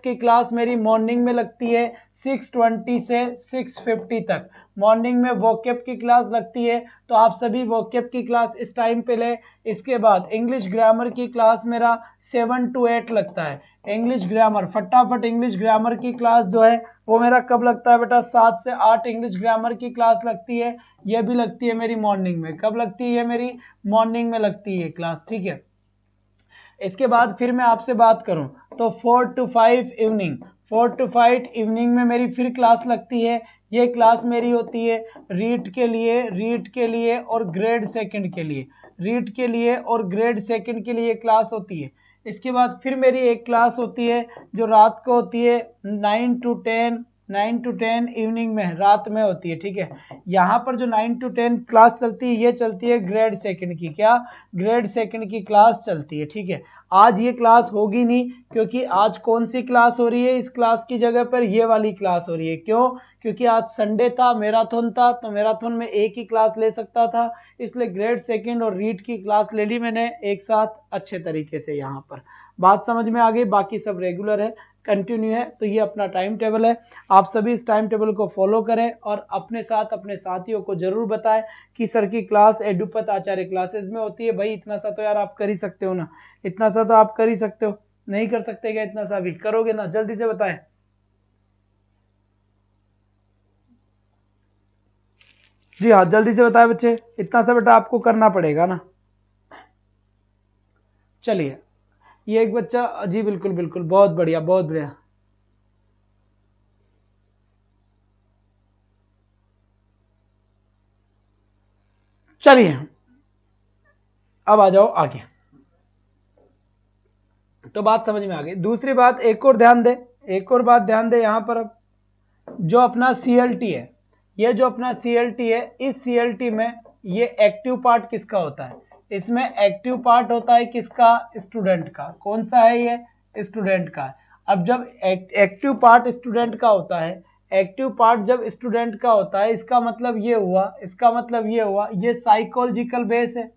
की क्लास मेरी मॉर्निंग में लगती है 6:20 से 6:50 तक। मॉर्निंग में वोकैब की क्लास लगती है, तो आप सभी वोकैब की क्लास इस टाइम पे ले। इसके बाद इंग्लिश ग्रामर की क्लास मेरा 7 to 8 लगता है। इंग्लिश ग्रामर, फटाफट इंग्लिश ग्रामर की क्लास जो है वो मेरा कब लगता है बेटा? 7 से 8 इंग्लिश ग्रामर की क्लास लगती है। ये भी लगती है मेरी मॉर्निंग में। कब लगती है? मेरी मॉर्निंग में लगती है क्लास, ठीक है। इसके बाद फिर मैं आपसे बात करूं तो 4 to 5 इवनिंग में मेरी फिर क्लास लगती है। ये क्लास मेरी होती है रीड के लिए और ग्रेड सेकंड के लिए, क्लास होती है। इसके बाद फिर मेरी एक क्लास होती है जो रात को होती है 9 to 10 इवनिंग में, रात में होती है, ठीक है। यहाँ पर जो 9 to 10 क्लास चलती है, ये चलती है ग्रेड सेकंड की। क्या? ग्रेड सेकंड की क्लास चलती है, ठीक है। आज ये क्लास होगी नहीं, क्योंकि आज कौन सी क्लास हो रही है? इस क्लास की जगह पर ये वाली क्लास हो रही है। क्यों? क्योंकि आज संडे था, मैराथन था, तो मैराथन में एक ही क्लास ले सकता था, इसलिए ग्रेड सेकंड और रीड की क्लास ले ली मैंने एक साथ अच्छे तरीके से। यहाँ पर बात समझ में आ गई? बाकी सब रेगुलर है, कंटिन्यू है। तो ये अपना टाइम टेबल है, आप सभी इस टाइम टेबल को फॉलो करें और अपने साथ अपने साथियों को जरूर बताएं कि सर की क्लास एडुपत आचार्य क्लासेस में होती है। भाई इतना सा तो यार आप कर ही सकते हो ना, इतना सा तो आप कर ही सकते हो। नहीं कर सकते क्या? इतना सा भी करोगे ना? जल्दी से बताएं। जी हाँ, जल्दी से बताएं बच्चे, इतना सा बेटा आपको करना पड़ेगा ना। चलिए, ये एक बच्चा, जी बिल्कुल बिल्कुल, बहुत बढ़िया बहुत बढ़िया। चलिए अब आ जाओ आगे। तो बात समझ में आ गई। दूसरी बात, एक और बात ध्यान दे यहां पर। अब जो अपना CLT है, ये जो अपना CLT है, इस CLT में ये एक्टिव पार्ट किसका होता है? इसमें एक्टिव पार्ट होता है किसका? स्टूडेंट का। कौन सा है ये? स्टूडेंट का। अब जब एक्टिव पार्ट स्टूडेंट का होता है, एक्टिव पार्ट जब स्टूडेंट का होता है, इसका मतलब ये हुआ, ये साइकोलॉजिकल बेस है,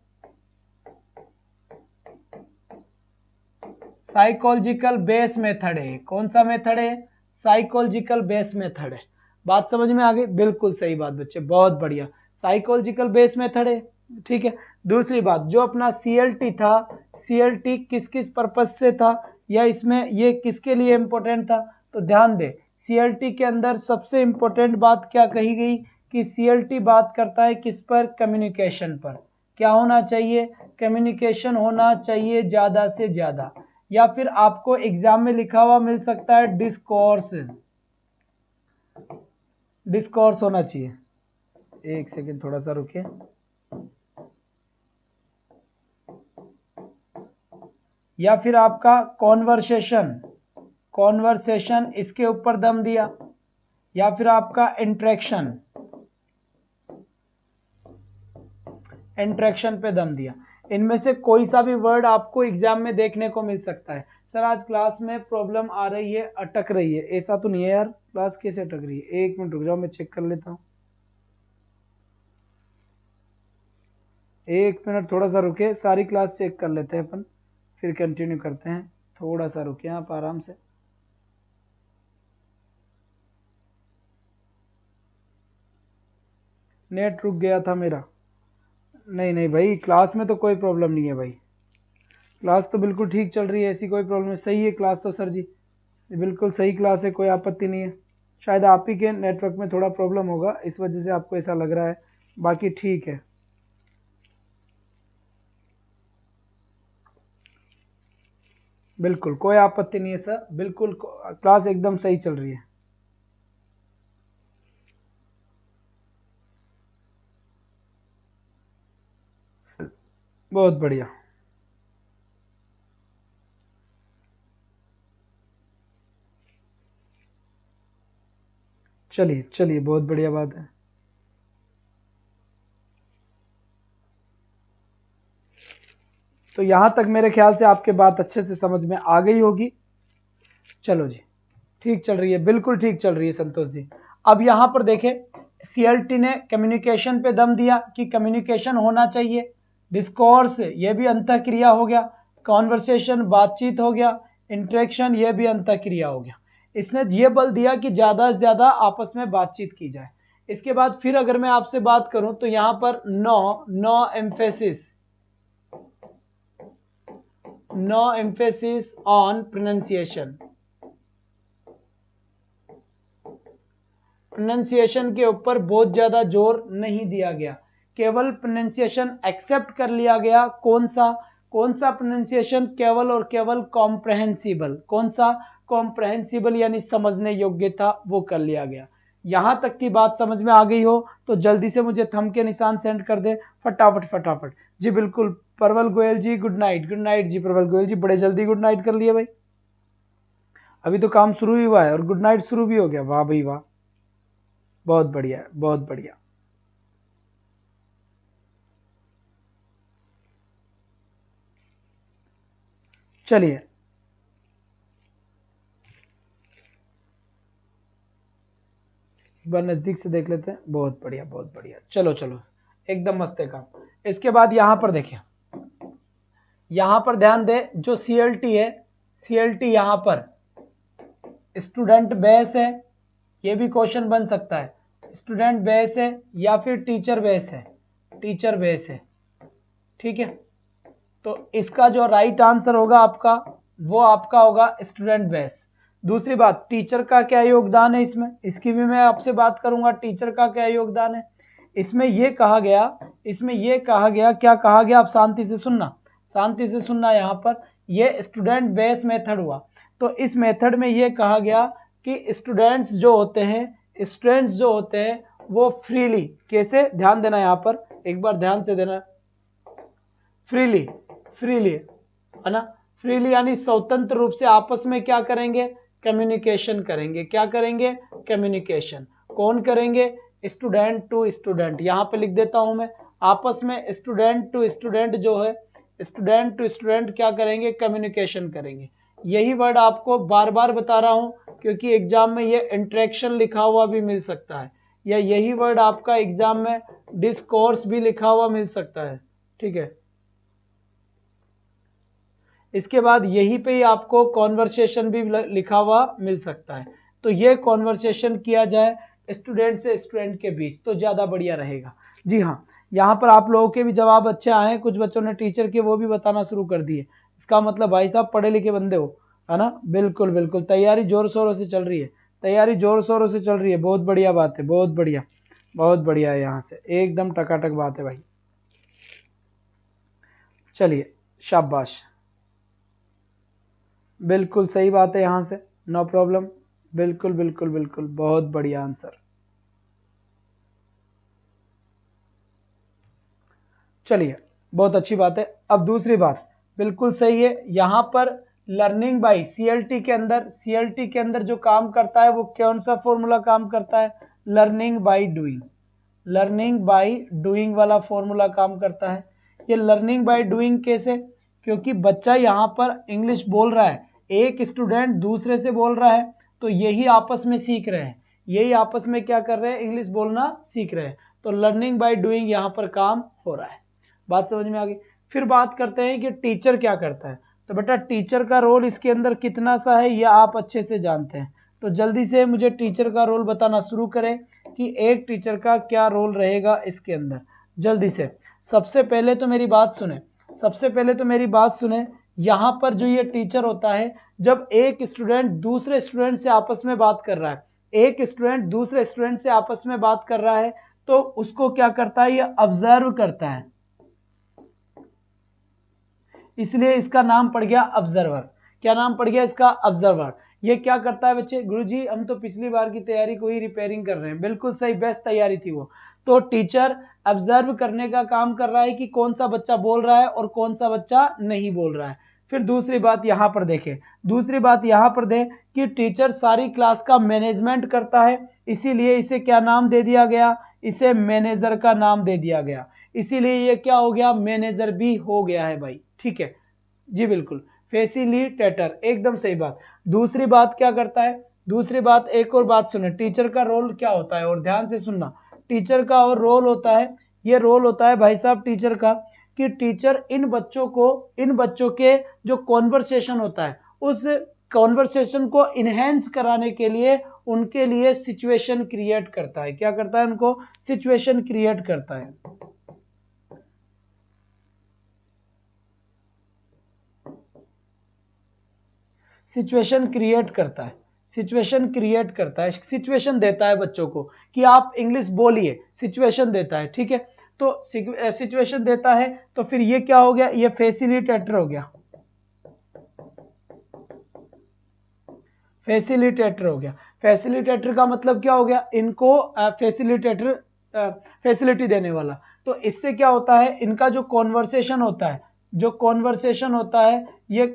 साइकोलॉजिकल बेस मेथड है। कौन सा मेथड है? साइकोलॉजिकल बेस मेथड है। बात समझ में आ गई? बिल्कुल सही बात बच्चे, बहुत बढ़िया, साइकोलॉजिकल बेस मेथड है, ठीक है। दूसरी बात, जो अपना CLT था, CLT किस किस पर्पज से था, या इसमें ये किसके लिए इंपॉर्टेंट था? तो ध्यान दे, CLT के अंदर सबसे इंपॉर्टेंट बात क्या कही गई कि CLT बात करता है किस पर? कम्युनिकेशन पर। क्या होना चाहिए? कम्युनिकेशन होना चाहिए ज्यादा से ज्यादा, या फिर आपको एग्जाम में लिखा हुआ मिल सकता है डिस्कोर्स होना चाहिए। एक सेकंड थोड़ा सा रुकिए। या फिर आपका कॉन्वर्सेशन इसके ऊपर दम दिया, या फिर आपका इंटरेक्शन पे दम दिया। इनमें से कोई सा भी वर्ड आपको एग्जाम में देखने को मिल सकता है। सर आज क्लास में प्रॉब्लम आ रही है, अटक रही है, ऐसा तो नहीं है यार, क्लास कैसे अटक रही है? एक मिनट रुक जाओ, मैं चेक कर लेता हूँ। एक मिनट थोड़ा सा रुके, सारी क्लास चेक कर लेते हैं अपन, फिर कंटिन्यू करते हैं। थोड़ा सा रुके आप आराम से। नेट रुक गया था मेरा। नहीं नहीं भाई, क्लास में तो कोई प्रॉब्लम नहीं है भाई, क्लास तो बिल्कुल ठीक चल रही है, ऐसी कोई प्रॉब्लम नहीं, सही है क्लास तो सर जी, बिल्कुल सही क्लास है, कोई आपत्ति नहीं है। शायद आप ही के नेटवर्क में थोड़ा प्रॉब्लम होगा, इस वजह से आपको ऐसा लग रहा है, बाकी ठीक है। बिल्कुल कोई आपत्ति नहीं है सर, बिल्कुल क्लास एकदम सही चल रही है। बहुत बढ़िया। चलिए चलिए, बहुत बढ़िया बात है। तो यहां तक मेरे ख्याल से आपके बात अच्छे से समझ में आ गई होगी। चलो जी, ठीक चल रही है, बिल्कुल ठीक चल रही है संतोष जी। अब यहां पर देखें, सीएलटी ने कम्युनिकेशन पे दम दिया कि कम्युनिकेशन होना चाहिए, डिस्कोर्स ये भी अंतःक्रिया हो गया, कॉन्वर्सेशन बातचीत हो गया, इंटरेक्शन ये भी अंतःक्रिया हो गया। इसने ये बल दिया कि ज्यादा से ज्यादा आपस में बातचीत की जाए। इसके बाद फिर अगर मैं आपसे बात करूं तो यहां पर no emphasis on pronunciation. Pronunciation के ऊपर बहुत ज्यादा जोर नहीं दिया गया, केवल प्रोनाउंसिएशन एक्सेप्ट कर लिया गया। कौन सा प्रोनाउंसिएशन? केवल और केवल कॉम्प्रहेंसिबल। कौन सा? कॉम्प्रहेंसिबल, यानी समझने योग्य था, वो कर लिया गया। यहां तक की बात समझ में आ गई हो तो जल्दी से मुझे थंब के निशान सेंड कर दे, फटाफट फटाफट जी। बिल्कुल प्रवल गोयल जी, गुड नाइट जी। प्रवल गोयल जी बड़े जल्दी गुड नाइट कर लिए भाई, अभी तो काम शुरू ही हुआ है और गुड नाइट शुरू भी हो गया। वाह भाई वाह, बहुत बढ़िया, बहुत बढ़िया। चलिए एक बार नजदीक से देख लेते हैं। बहुत बढ़िया, बहुत बढ़िया। चलो चलो, एकदम मस्त है काम। इसके बाद यहां पर देखिए, यहां पर ध्यान दे, जो सीएलटी है, सीएलटी यहां पर स्टूडेंट बेस है, ये भी क्वेश्चन बन सकता है, स्टूडेंट बेस है या फिर टीचर बेस है, टीचर बेस है, ठीक है। तो इसका जो राइट आंसर होगा आपका, वो आपका होगा स्टूडेंट बेस। दूसरी बात, टीचर का क्या योगदान है इसमें, इसकी भी मैं आपसे बात करूंगा, टीचर का क्या योगदान है। इसमें यह कहा गया, क्या कहा गया, आप शांति से सुनना, शांति से सुनना। यहां पर यह स्टूडेंट बेस मेथड हुआ। तो इस मेथड में यह कहा गया कि स्टूडेंट्स जो होते हैं, वो फ्रीली, कैसे, ध्यान देना यहां पर, एक बार ध्यान से देना, फ्रीली है ना, फ्रीली यानी स्वतंत्र रूप से आपस में क्या करेंगे, कम्युनिकेशन करेंगे। क्या करेंगे? कम्युनिकेशन। कौन करेंगे? Student to student. यहां पे लिख देता हूं मैं, आपस में स्टूडेंट टू स्टूडेंट जो है, स्टूडेंट टू स्टूडेंट क्या करेंगे, कम्युनिकेशन करेंगे। यही वर्ड आपको बार बार बता रहा हूं क्योंकि एग्जाम में ये इंटरेक्शन लिखा हुआ भी मिल सकता है, या यही वर्ड आपका एग्जाम में डिस्कोर्स भी लिखा हुआ मिल सकता है, ठीक है। इसके बाद यहीं पे ही आपको कॉन्वर्सेशन भी लिखा हुआ मिल सकता है। तो ये कॉन्वर्सेशन किया जाए स्टूडेंट से स्टूडेंट के बीच तो ज्यादा बढ़िया रहेगा। जी हाँ, यहाँ पर आप लोगों के भी जवाब अच्छे आए हैं, कुछ बच्चों ने टीचर के वो भी बताना शुरू कर दिए। इसका मतलब भाई साहब पढ़े लिखे बंदे हो, है ना। बिल्कुल बिल्कुल, तैयारी जोर शोरों से चल रही है, तैयारी जोर शोरों से चल रही है। बहुत बढ़िया बात है, बहुत बढ़िया, बहुत बढ़िया है, यहाँ से एकदम टकाटक बात है भाई। चलिए शाबाश, बिल्कुल सही बात है, यहां से नो प्रॉब्लम, बिल्कुल बिल्कुल बिल्कुल, बहुत बढ़िया आंसर। चलिए बहुत अच्छी बात है। अब दूसरी बात बिल्कुल सही है, यहां पर लर्निंग बाय सीएलटी के अंदर जो काम करता है वो कौन सा फॉर्मूला काम करता है, learning by doing. Learning by doing वाला फॉर्मूला काम करता है। ये लर्निंग बाय डूइंग कैसे? क्योंकि बच्चा यहां पर इंग्लिश बोल रहा है, एक स्टूडेंट दूसरे से बोल रहा है, तो यही आपस में सीख रहे हैं, यही आपस में क्या कर रहे हैं, इंग्लिश बोलना सीख रहे हैं। तो लर्निंग बाय डूइंग यहां पर काम हो रहा है। बात समझ में आ गई। फिर बात करते हैं कि टीचर क्या करता है। तो बेटा टीचर का रोल इसके अंदर कितना सा है ये आप अच्छे से जानते हैं, तो जल्दी से मुझे टीचर का रोल बताना शुरू करें कि एक टीचर का क्या रोल रहेगा इसके अंदर, जल्दी से। सबसे पहले तो मेरी बात सुने, यहाँ पर जो ये टीचर होता है, जब एक स्टूडेंट दूसरे स्टूडेंट से आपस में बात कर रहा है, तो उसको क्या करता है, ये ऑब्जर्व करता है, इसलिए इसका नाम पड़ गया ऑब्जर्वर। क्या नाम पड़ गया इसका, ऑब्जर्वर। ये क्या करता है बच्चे, गुरुजी हम तो पिछली बार की तैयारी को ही रिपेयरिंग कर रहे हैं, बिल्कुल सही, बेस्ट तैयारी थी वो। तो टीचर ऑब्जर्व करने का काम कर रहा है कि कौन सा बच्चा बोल रहा है और कौन सा बच्चा नहीं बोल रहा है। फिर दूसरी बात यहां पर देखें कि टीचर सारी क्लास का मैनेजमेंट करता है, इसीलिए इसे क्या नाम दे दिया गया, इसे मैनेजर का नाम दे दिया गया, इसीलिए ये क्या हो गया, मैनेजर भी हो गया है भाई, ठीक है जी, बिल्कुल फैसिलिटेटर, एकदम सही बात। दूसरी बात क्या करता है, दूसरी बात एक और बात सुने, टीचर का रोल क्या होता है, और ध्यान से सुनना, टीचर का और रोल होता है, ये रोल होता है भाई साहब टीचर का, कि टीचर इन बच्चों के जो कॉन्वर्सेशन होता है, उस कॉन्वर्सेशन को इनहेंस कराने के लिए उनके लिए सिचुएशन क्रिएट करता है। क्या करता है, उनको सिचुएशन क्रिएट करता है। सिचुएशन क्रिएट करता है, सिचुएशन देता है बच्चों को कि आप इंग्लिश बोलिए, सिचुएशन देता है, ठीक है। तो सिचुएशन देता है, तो फिर ये क्या हो गया, ये फैसिलिटेटर हो गया, फैसिलिटेटर का मतलब क्या हो गया, इनको फैसिलिटी देने वाला। तो इससे क्या होता है, इनका जो कॉन्वर्सेशन होता है, ये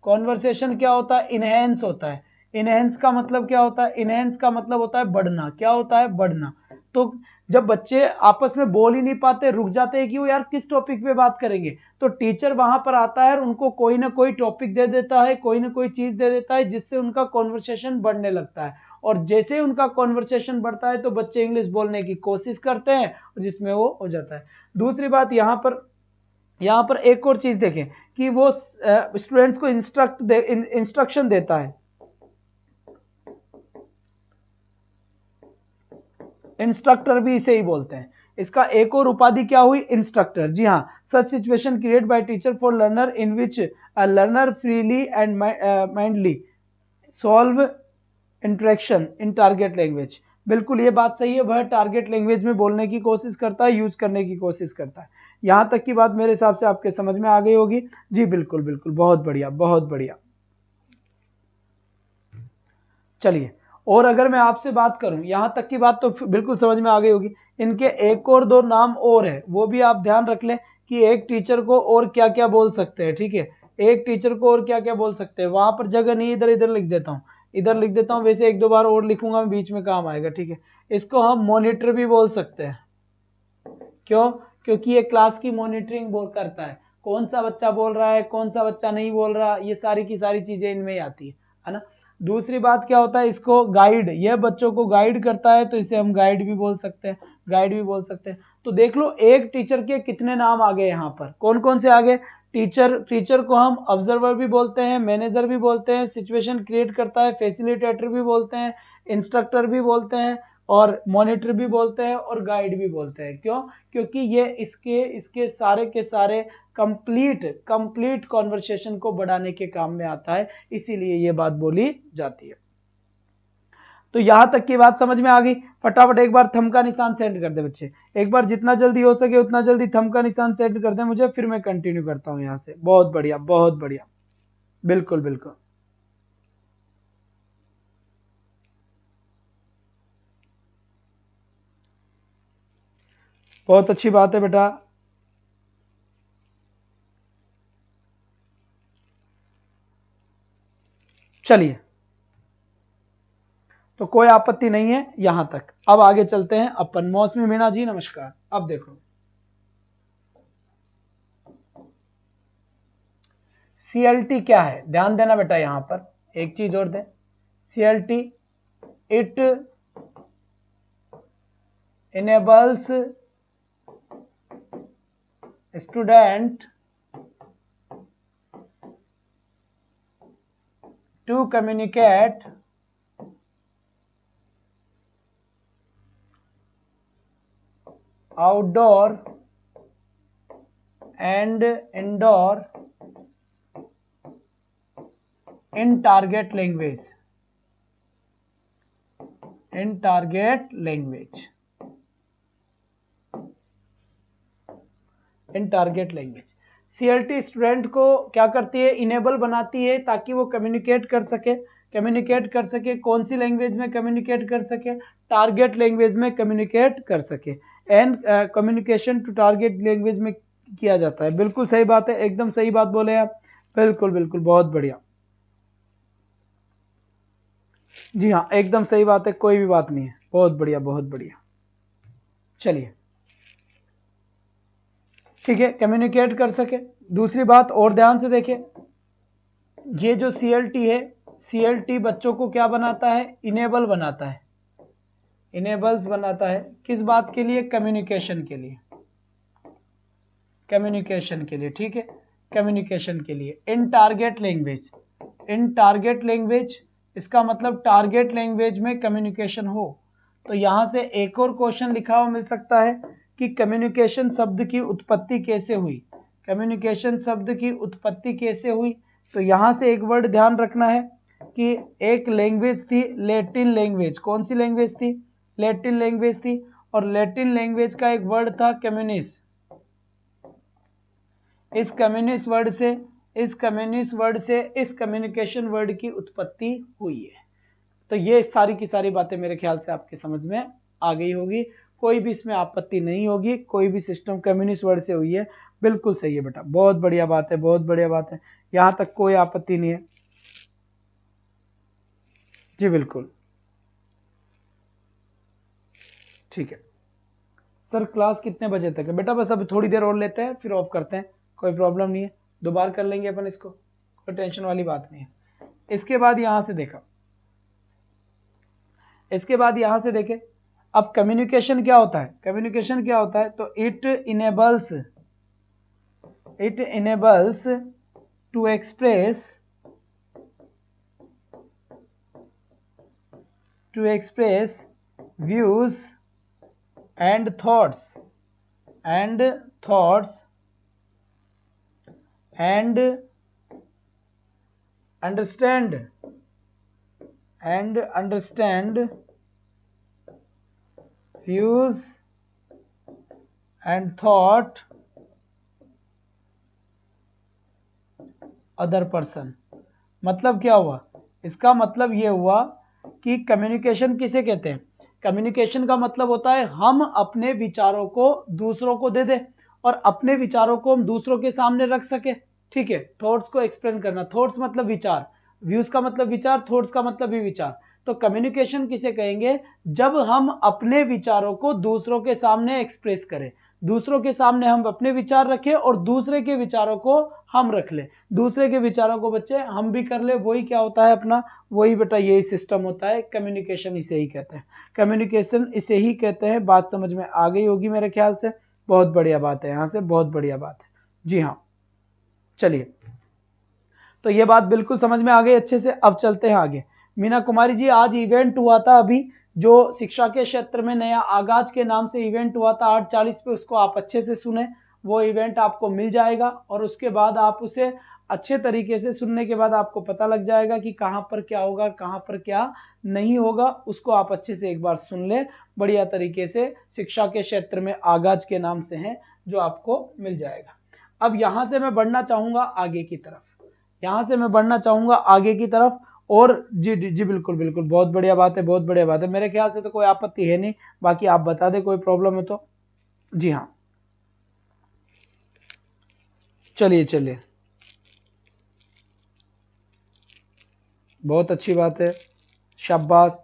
कॉन्वर्सेशन क्या होता है, इनहेंस होता है। इनहेंस का मतलब क्या होता है, इनहेंस का मतलब होता है बढ़ना। क्या होता है, बढ़ना। तो जब बच्चे आपस में बोल ही नहीं पाते, रुक जाते हैं कि वो यार किस टॉपिक पे बात करेंगे, तो टीचर वहां पर आता है और उनको कोई ना कोई टॉपिक दे देता है, कोई ना कोई चीज दे देता है, जिससे उनका कॉन्वर्सेशन बढ़ने लगता है। और जैसे उनका कॉन्वर्सेशन बढ़ता है तो बच्चे इंग्लिश बोलने की कोशिश करते हैं, जिसमें वो हो जाता है। दूसरी बात यहाँ पर एक और चीज देखें कि वो स्टूडेंट्स को इंस्ट्रक्शन देता है। इंस्ट्रक्टर भी इसे ही बोलते हैं। इसका एक और उपाधि क्या हुई, इंस्ट्रक्टर। जी हाँ, such situation create bye teacher for learner in which a learner freely and माइंडली solve interaction in target language. बिल्कुल ये बात सही है, वह टारगेट लैंग्वेज में बोलने की कोशिश करता है, यूज करने की कोशिश करता है। यहां तक की बात मेरे हिसाब से आपके समझ में आ गई होगी। जी बिल्कुल बिल्कुल, बहुत बढ़िया बहुत बढ़िया। चलिए, और अगर मैं आपसे बात करूं, यहां तक की बात तो बिल्कुल समझ में आ गई होगी। इनके एक और दो नाम और है, वो भी आप ध्यान रख लें कि एक टीचर को और क्या क्या बोल सकते हैं, ठीक है। एक टीचर को और क्या क्या बोल सकते हैं, वहां पर जगह नहीं, इधर इधर लिख देता हूं, वैसे एक दो बार और लिखूंगा मैं, बीच में काम आएगा, ठीक है। इसको हम मॉनिटर भी बोल सकते हैं। क्यों, क्योंकि ये क्लास की मॉनिटरिंग करता है, कौन सा बच्चा बोल रहा है, कौन सा बच्चा नहीं बोल रहा, ये सारी की सारी चीजें इनमें ही आती है ना। दूसरी बात क्या होता है, इसको गाइड, यह बच्चों को गाइड करता है, तो इसे हम गाइड भी बोल सकते हैं, तो देख लो एक टीचर के कितने नाम आ गए यहाँ पर, कौन कौन से आ गए। टीचर को हम ऑब्जर्वर भी बोलते हैं, मैनेजर भी बोलते हैं, सिचुएशन क्रिएट करता है फैसिलिटेटर भी बोलते हैं, इंस्ट्रक्टर भी बोलते हैं, और मॉनिटर भी बोलते हैं, और गाइड भी बोलते हैं। क्यों, क्योंकि ये इसके सारे के सारे कंप्लीट कॉन्वर्सेशन को बढ़ाने के काम में आता है, इसीलिए ये बात बोली जाती है। तो यहां तक की बात समझ में आ गई। फटाफट एक बार थंब का निशान सेंड कर दे बच्चे, एक बार जितना जल्दी हो सके उतना जल्दी थंब का निशान सेंड कर दे मुझे, फिर मैं कंटिन्यू करता हूं यहां से। बहुत बढ़िया बहुत बढ़िया, बिल्कुल बिल्कुल, बहुत अच्छी बात है बेटा। चलिए, तो कोई आपत्ति नहीं है यहां तक। अब आगे चलते हैं अपन। मौसमी मीना जी नमस्कार। अब देखो CLT क्या है, ध्यान देना बेटा, यहां पर एक चीज और दें। CLT, it enables student to communicate outdoor and indoor in target language. CLT student को क्या करती है, इनेबल बनाती है ताकि वो कम्युनिकेट कर सके कौन सी लैंग्वेज में कम्युनिकेट कर सके, टारगेट लैंग्वेज में कम्युनिकेट कर सके। And communication to target language में किया जाता है। बिल्कुल सही बात है, एकदम सही बात बोले आप, बिल्कुल बिल्कुल, बहुत बढ़िया। जी हाँ, एकदम सही बात है, कोई भी बात नहीं है, बहुत बढ़िया बहुत बढ़िया। चलिए ठीक है, कम्युनिकेट कर सके। दूसरी बात और ध्यान से देखिए, ये जो CLT है, CLT बच्चों को क्या बनाता है, इनेबल बनाता है, इनेबल्स बनाता है। किस बात के लिए, कम्युनिकेशन के लिए, ठीक है, कम्युनिकेशन के लिए इन टारगेट लैंग्वेज। इसका मतलब टारगेट लैंग्वेज में कम्युनिकेशन हो। तो यहां से एक और क्वेश्चन लिखा हुआ मिल सकता है कि कम्युनिकेशन शब्द की उत्पत्ति कैसे हुई। तो यहां से एक वर्ड ध्यान रखना है कि एक लैंग्वेज थी लैटिन लैंग्वेज। कौन सी लैंग्वेज थी, लैटिन लैंग्वेज थी। और लैटिन लैंग्वेज का एक वर्ड था कम्युनिस। इस कम्युनिस्ट वर्ड से इस कम्युनिकेशन वर्ड की उत्पत्ति हुई है। तो ये सारी की सारी बातें मेरे ख्याल से आपके समझ में आ गई होगी, कोई भी इसमें आपत्ति नहीं होगी। कोई भी सिस्टम कम्युनिस्ट वर्ड से हुई है, बिल्कुल सही है बेटा, बहुत बढ़िया बात है, बहुत बढ़िया बात है, यहां तक कोई आपत्ति नहीं है। जी बिल्कुल ठीक है। सर क्लास कितने बजे तक है बेटा, बस अभी थोड़ी देर और लेते हैं फिर ऑफ करते हैं, कोई प्रॉब्लम नहीं है, दोबारा कर लेंगे अपन इसको, कोई टेंशन वाली बात नहीं है। इसके बाद यहां से देखें, अब कम्युनिकेशन क्या होता है, तो it enables to express views and thoughts and understand views and thought other person। मतलब क्या हुआ, इसका मतलब ये हुआ कि कम्युनिकेशन किसे कहते हैं, कम्युनिकेशन का मतलब होता है हम अपने विचारों को दूसरों को दे दे और अपने विचारों को हम दूसरों के सामने रख सके। ठीक है, थॉट्स को एक्सप्लेन करना, थॉट्स मतलब विचार, व्यूज का मतलब विचार, थॉट्स का मतलब भी विचार। तो कम्युनिकेशन किसे कहेंगे, जब हम अपने विचारों को दूसरों के सामने एक्सप्रेस करें, दूसरों के सामने हम अपने विचार रखें और दूसरे के विचारों को हम रख ले, दूसरे के विचारों को बच्चे हम भी कर ले, वही क्या होता है अपना, वही बेटा यही सिस्टम होता है, कम्युनिकेशन इसे ही कहते हैं। बात समझ में आ गई होगी मेरे ख्याल से, बहुत बढ़िया बात है, यहां से बहुत बढ़िया बात है। जी हाँ, चलिए, तो ये बात बिल्कुल समझ में आ गई अच्छे से। अब चलते हैं आगे। मीना कुमारी जी, आज इवेंट हुआ था अभी, जो शिक्षा के क्षेत्र में नया आगाज के नाम से इवेंट हुआ था 8:40 पे, उसको आप अच्छे से सुने, वो इवेंट आपको मिल जाएगा और उसके बाद आप उसे अच्छे तरीके से सुनने के बाद आपको पता लग जाएगा कि कहां पर क्या होगा, कहां पर क्या नहीं होगा, उसको आप अच्छे से एक बार सुन ले बढ़िया तरीके से। शिक्षा के क्षेत्र में आगाज के नाम से है, जो आपको मिल जाएगा। अब यहां से मैं बढ़ना चाहूंगा आगे की तरफ, और जी जी बिल्कुल बिल्कुल, बहुत बढ़िया बात है, मेरे ख्याल से तो कोई आपत्ति है नहीं, बाकी आप बता दें कोई प्रॉब्लम है तो। जी हाँ, चलिए, बहुत अच्छी बात है, शाबाश।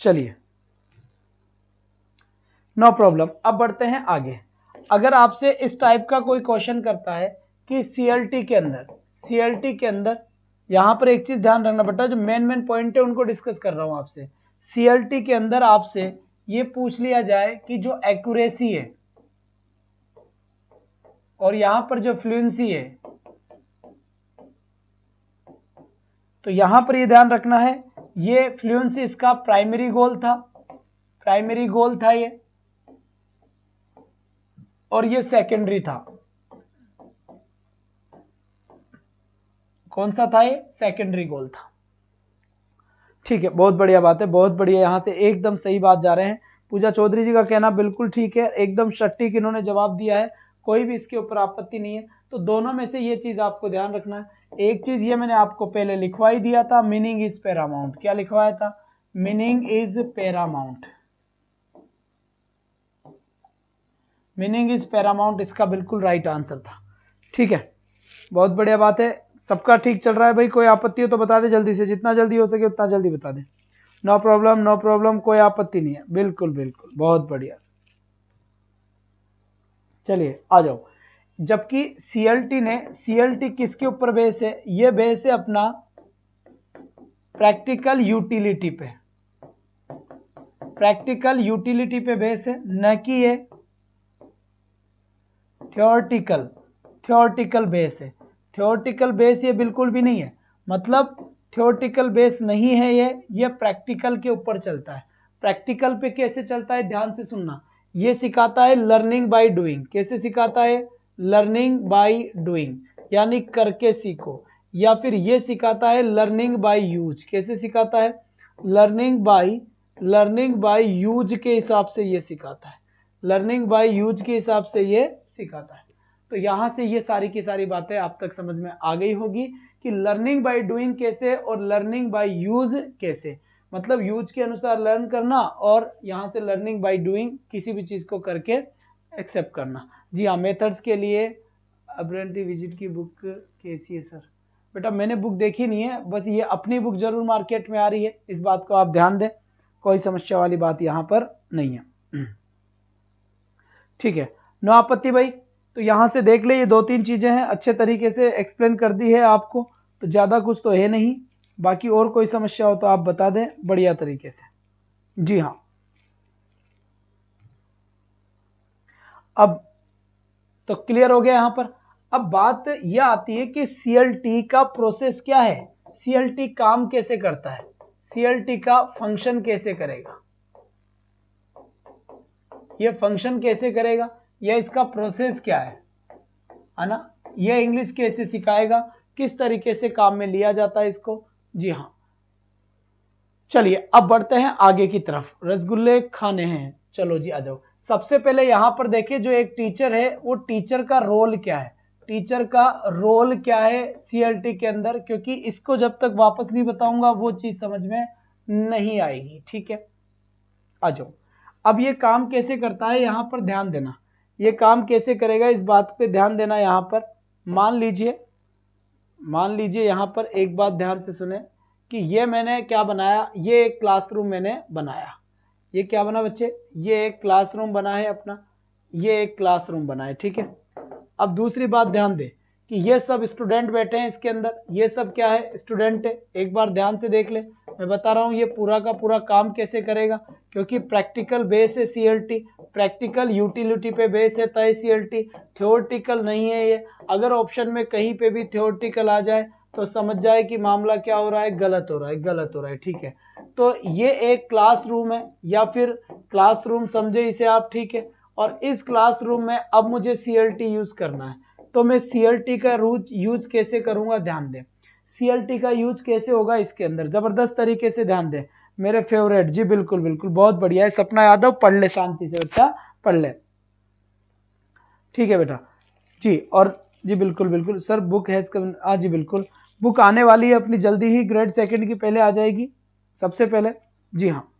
चलिए, नो प्रॉब्लम। अब बढ़ते हैं आगे। अगर आपसे इस टाइप का कोई क्वेश्चन करता है कि CLT के अंदर यहां पर एक चीज ध्यान रखना बेटा, जो मेन पॉइंट है उनको डिस्कस कर रहा हूं आपसे। CLT के अंदर आपसे ये पूछ लिया जाए कि जो एक्यूरेसी है और यहां पर जो फ्लुएंसी है, तो यहां पर ये ध्यान रखना है, ये फ्लुएंसी इसका प्राइमरी गोल था ये, और ये सेकेंडरी था। कौन सा था ये? सेकेंडरी गोल था। ठीक है, बहुत बढ़िया बात है, बहुत बढ़िया, यहां से एकदम सही बात जा रहे हैं। पूजा चौधरी जी का कहना बिल्कुल ठीक है, एकदम सटीक इन्होंने जवाब दिया है, कोई भी इसके ऊपर आपत्ति नहीं है। तो दोनों में से ये चीज आपको ध्यान रखना है। एक चीज ये मैंने आपको पहले लिखवाई दिया था, मीनिंग इज पैरामाउंट। क्या लिखवाया था? Meaning is Paramount. Meaning is Paramount इसका बिल्कुल राइट आंसर था। ठीक है, बहुत बढ़िया बात है, सबका ठीक चल रहा है भाई। कोई आपत्ति हो तो बता दे जल्दी से, जितना जल्दी हो सके उतना जल्दी बता दे। नो प्रॉब्लम, नो प्रॉब्लम, कोई आपत्ति नहीं है, बिल्कुल बिल्कुल, बहुत बढ़िया। चलिए आ जाओ। जबकि सीएलटी किसके ऊपर बेस है? ये बेस है अपना प्रैक्टिकल यूटिलिटी पे, प्रैक्टिकल यूटिलिटी पे बेस है, न कि ये थ्योरेटिकल बेस है। थ्योरेटिकल बेस ये बिल्कुल भी नहीं है, मतलब थ्योरेटिकल बेस नहीं है ये प्रैक्टिकल के ऊपर चलता है। प्रैक्टिकल पे कैसे चलता है? ध्यान से सुनना। ये सिखाता है लर्निंग बाय डूइंग। कैसे सिखाता है? लर्निंग बाय डूइंग, यानी करके सीखो। या फिर ये सिखाता है लर्निंग बाय यूज। कैसे सिखाता है? लर्निंग बाय यूज के हिसाब से ये सिखाता है, लर्निंग बाय यूज के हिसाब से ये सिखाता है। तो यहां से ये सारी की सारी बातें आप तक समझ में आ गई होगी कि लर्निंग बाय डूइंग कैसे और लर्निंग बाय यूज कैसे, मतलब यूज के अनुसार लर्न करना और यहां से लर्निंग बाय डूइंग किसी भी चीज को करके एक्सेप्ट करना। जी हाँ, मेथड्स के लिए अब्रेंटी विजिट की बुक कैसी है सर? बेटा मैंने बुक देखी नहीं है, बस ये अपनी बुक जरूर मार्केट में आ रही है, इस बात को आप ध्यान दें, कोई समस्या वाली बात यहां पर नहीं है। ठीक है, नो आपत्ति भाई। तो यहां से देख ले, ये दो तीन चीजें हैं, अच्छे तरीके से एक्सप्लेन कर दी है आपको, तो ज्यादा कुछ तो है नहीं। बाकी और कोई समस्या हो तो आप बता दें बढ़िया तरीके से। जी हाँ, अब तो क्लियर हो गया यहां पर। अब बात यह आती है कि सीएलटी का प्रोसेस क्या है, सीएलटी काम कैसे करता है, सीएलटी का फंक्शन कैसे करेगा, ये फंक्शन कैसे करेगा, यह इसका प्रोसेस क्या है ना, यह इंग्लिश कैसे सिखाएगा, किस तरीके से काम में लिया जाता है इसको। जी हाँ, चलिए अब बढ़ते हैं आगे की तरफ। रसगुल्ले खाने हैं, चलो जी आ जाओ। सबसे पहले यहां पर देखिए, जो एक टीचर है वो टीचर का रोल क्या है, टीचर का रोल क्या है सीएलटी के अंदर, क्योंकि इसको जब तक वापस नहीं बताऊंगा वो चीज समझ में नहीं आएगी। ठीक है, आ जाओ। अब ये काम कैसे करता है यहां पर ध्यान देना, ये काम कैसे करेगा इस बात पे ध्यान देना। यहां पर मान लीजिए यहां पर एक बात ध्यान से सुने कि ये मैंने क्या बनाया, ये एक क्लासरूम मैंने बनाया। ये क्या बना बच्चे? ये एक क्लासरूम बना है अपना, ये एक क्लासरूम बना है। ठीक है, अब दूसरी बात ध्यान दे कि ये सब स्टूडेंट बैठे हैं इसके अंदर, ये सब क्या है? स्टूडेंट है। एक बार ध्यान से देख ले, मैं बता रहा हूं ये पूरा का पूरा काम कैसे करेगा, क्योंकि प्रैक्टिकल बेस है सीएलटी, प्रैक्टिकल यूटिलिटी पे बेस है तय सीएलटी, थ्योरेटिकल नहीं है ये। अगर ऑप्शन में कहीं पे भी थ्योरेटिकल आ जाए तो समझ जाए कि मामला क्या हो रहा है, गलत हो रहा है। ठीक है, तो ये एक क्लासरूम है या फिर क्लासरूम समझे इसे आप। ठीक है, और इस क्लासरूम में अब मुझे सीएलटी यूज करना है, तो मैं सीएलटी का यूज कैसे करूंगा, ध्यान दें। सीएलटी का यूज कैसे होगा इसके अंदर, जबरदस्त तरीके से ध्यान दें। मेरे फेवरेट, जी बिल्कुल बिल्कुल, बहुत बढ़िया है सपना यादव, पढ़ ले शांति से बच्चा, पढ़ ले। ठीक है बेटा जी, और जी बिल्कुल बिल्कुल सर, बुक है हाँ जी बिल्कुल, बुक आने वाली है अपनी जल्दी ही, ग्रेड सेकंड की पहले आ जाएगी सबसे पहले। जी हाँ,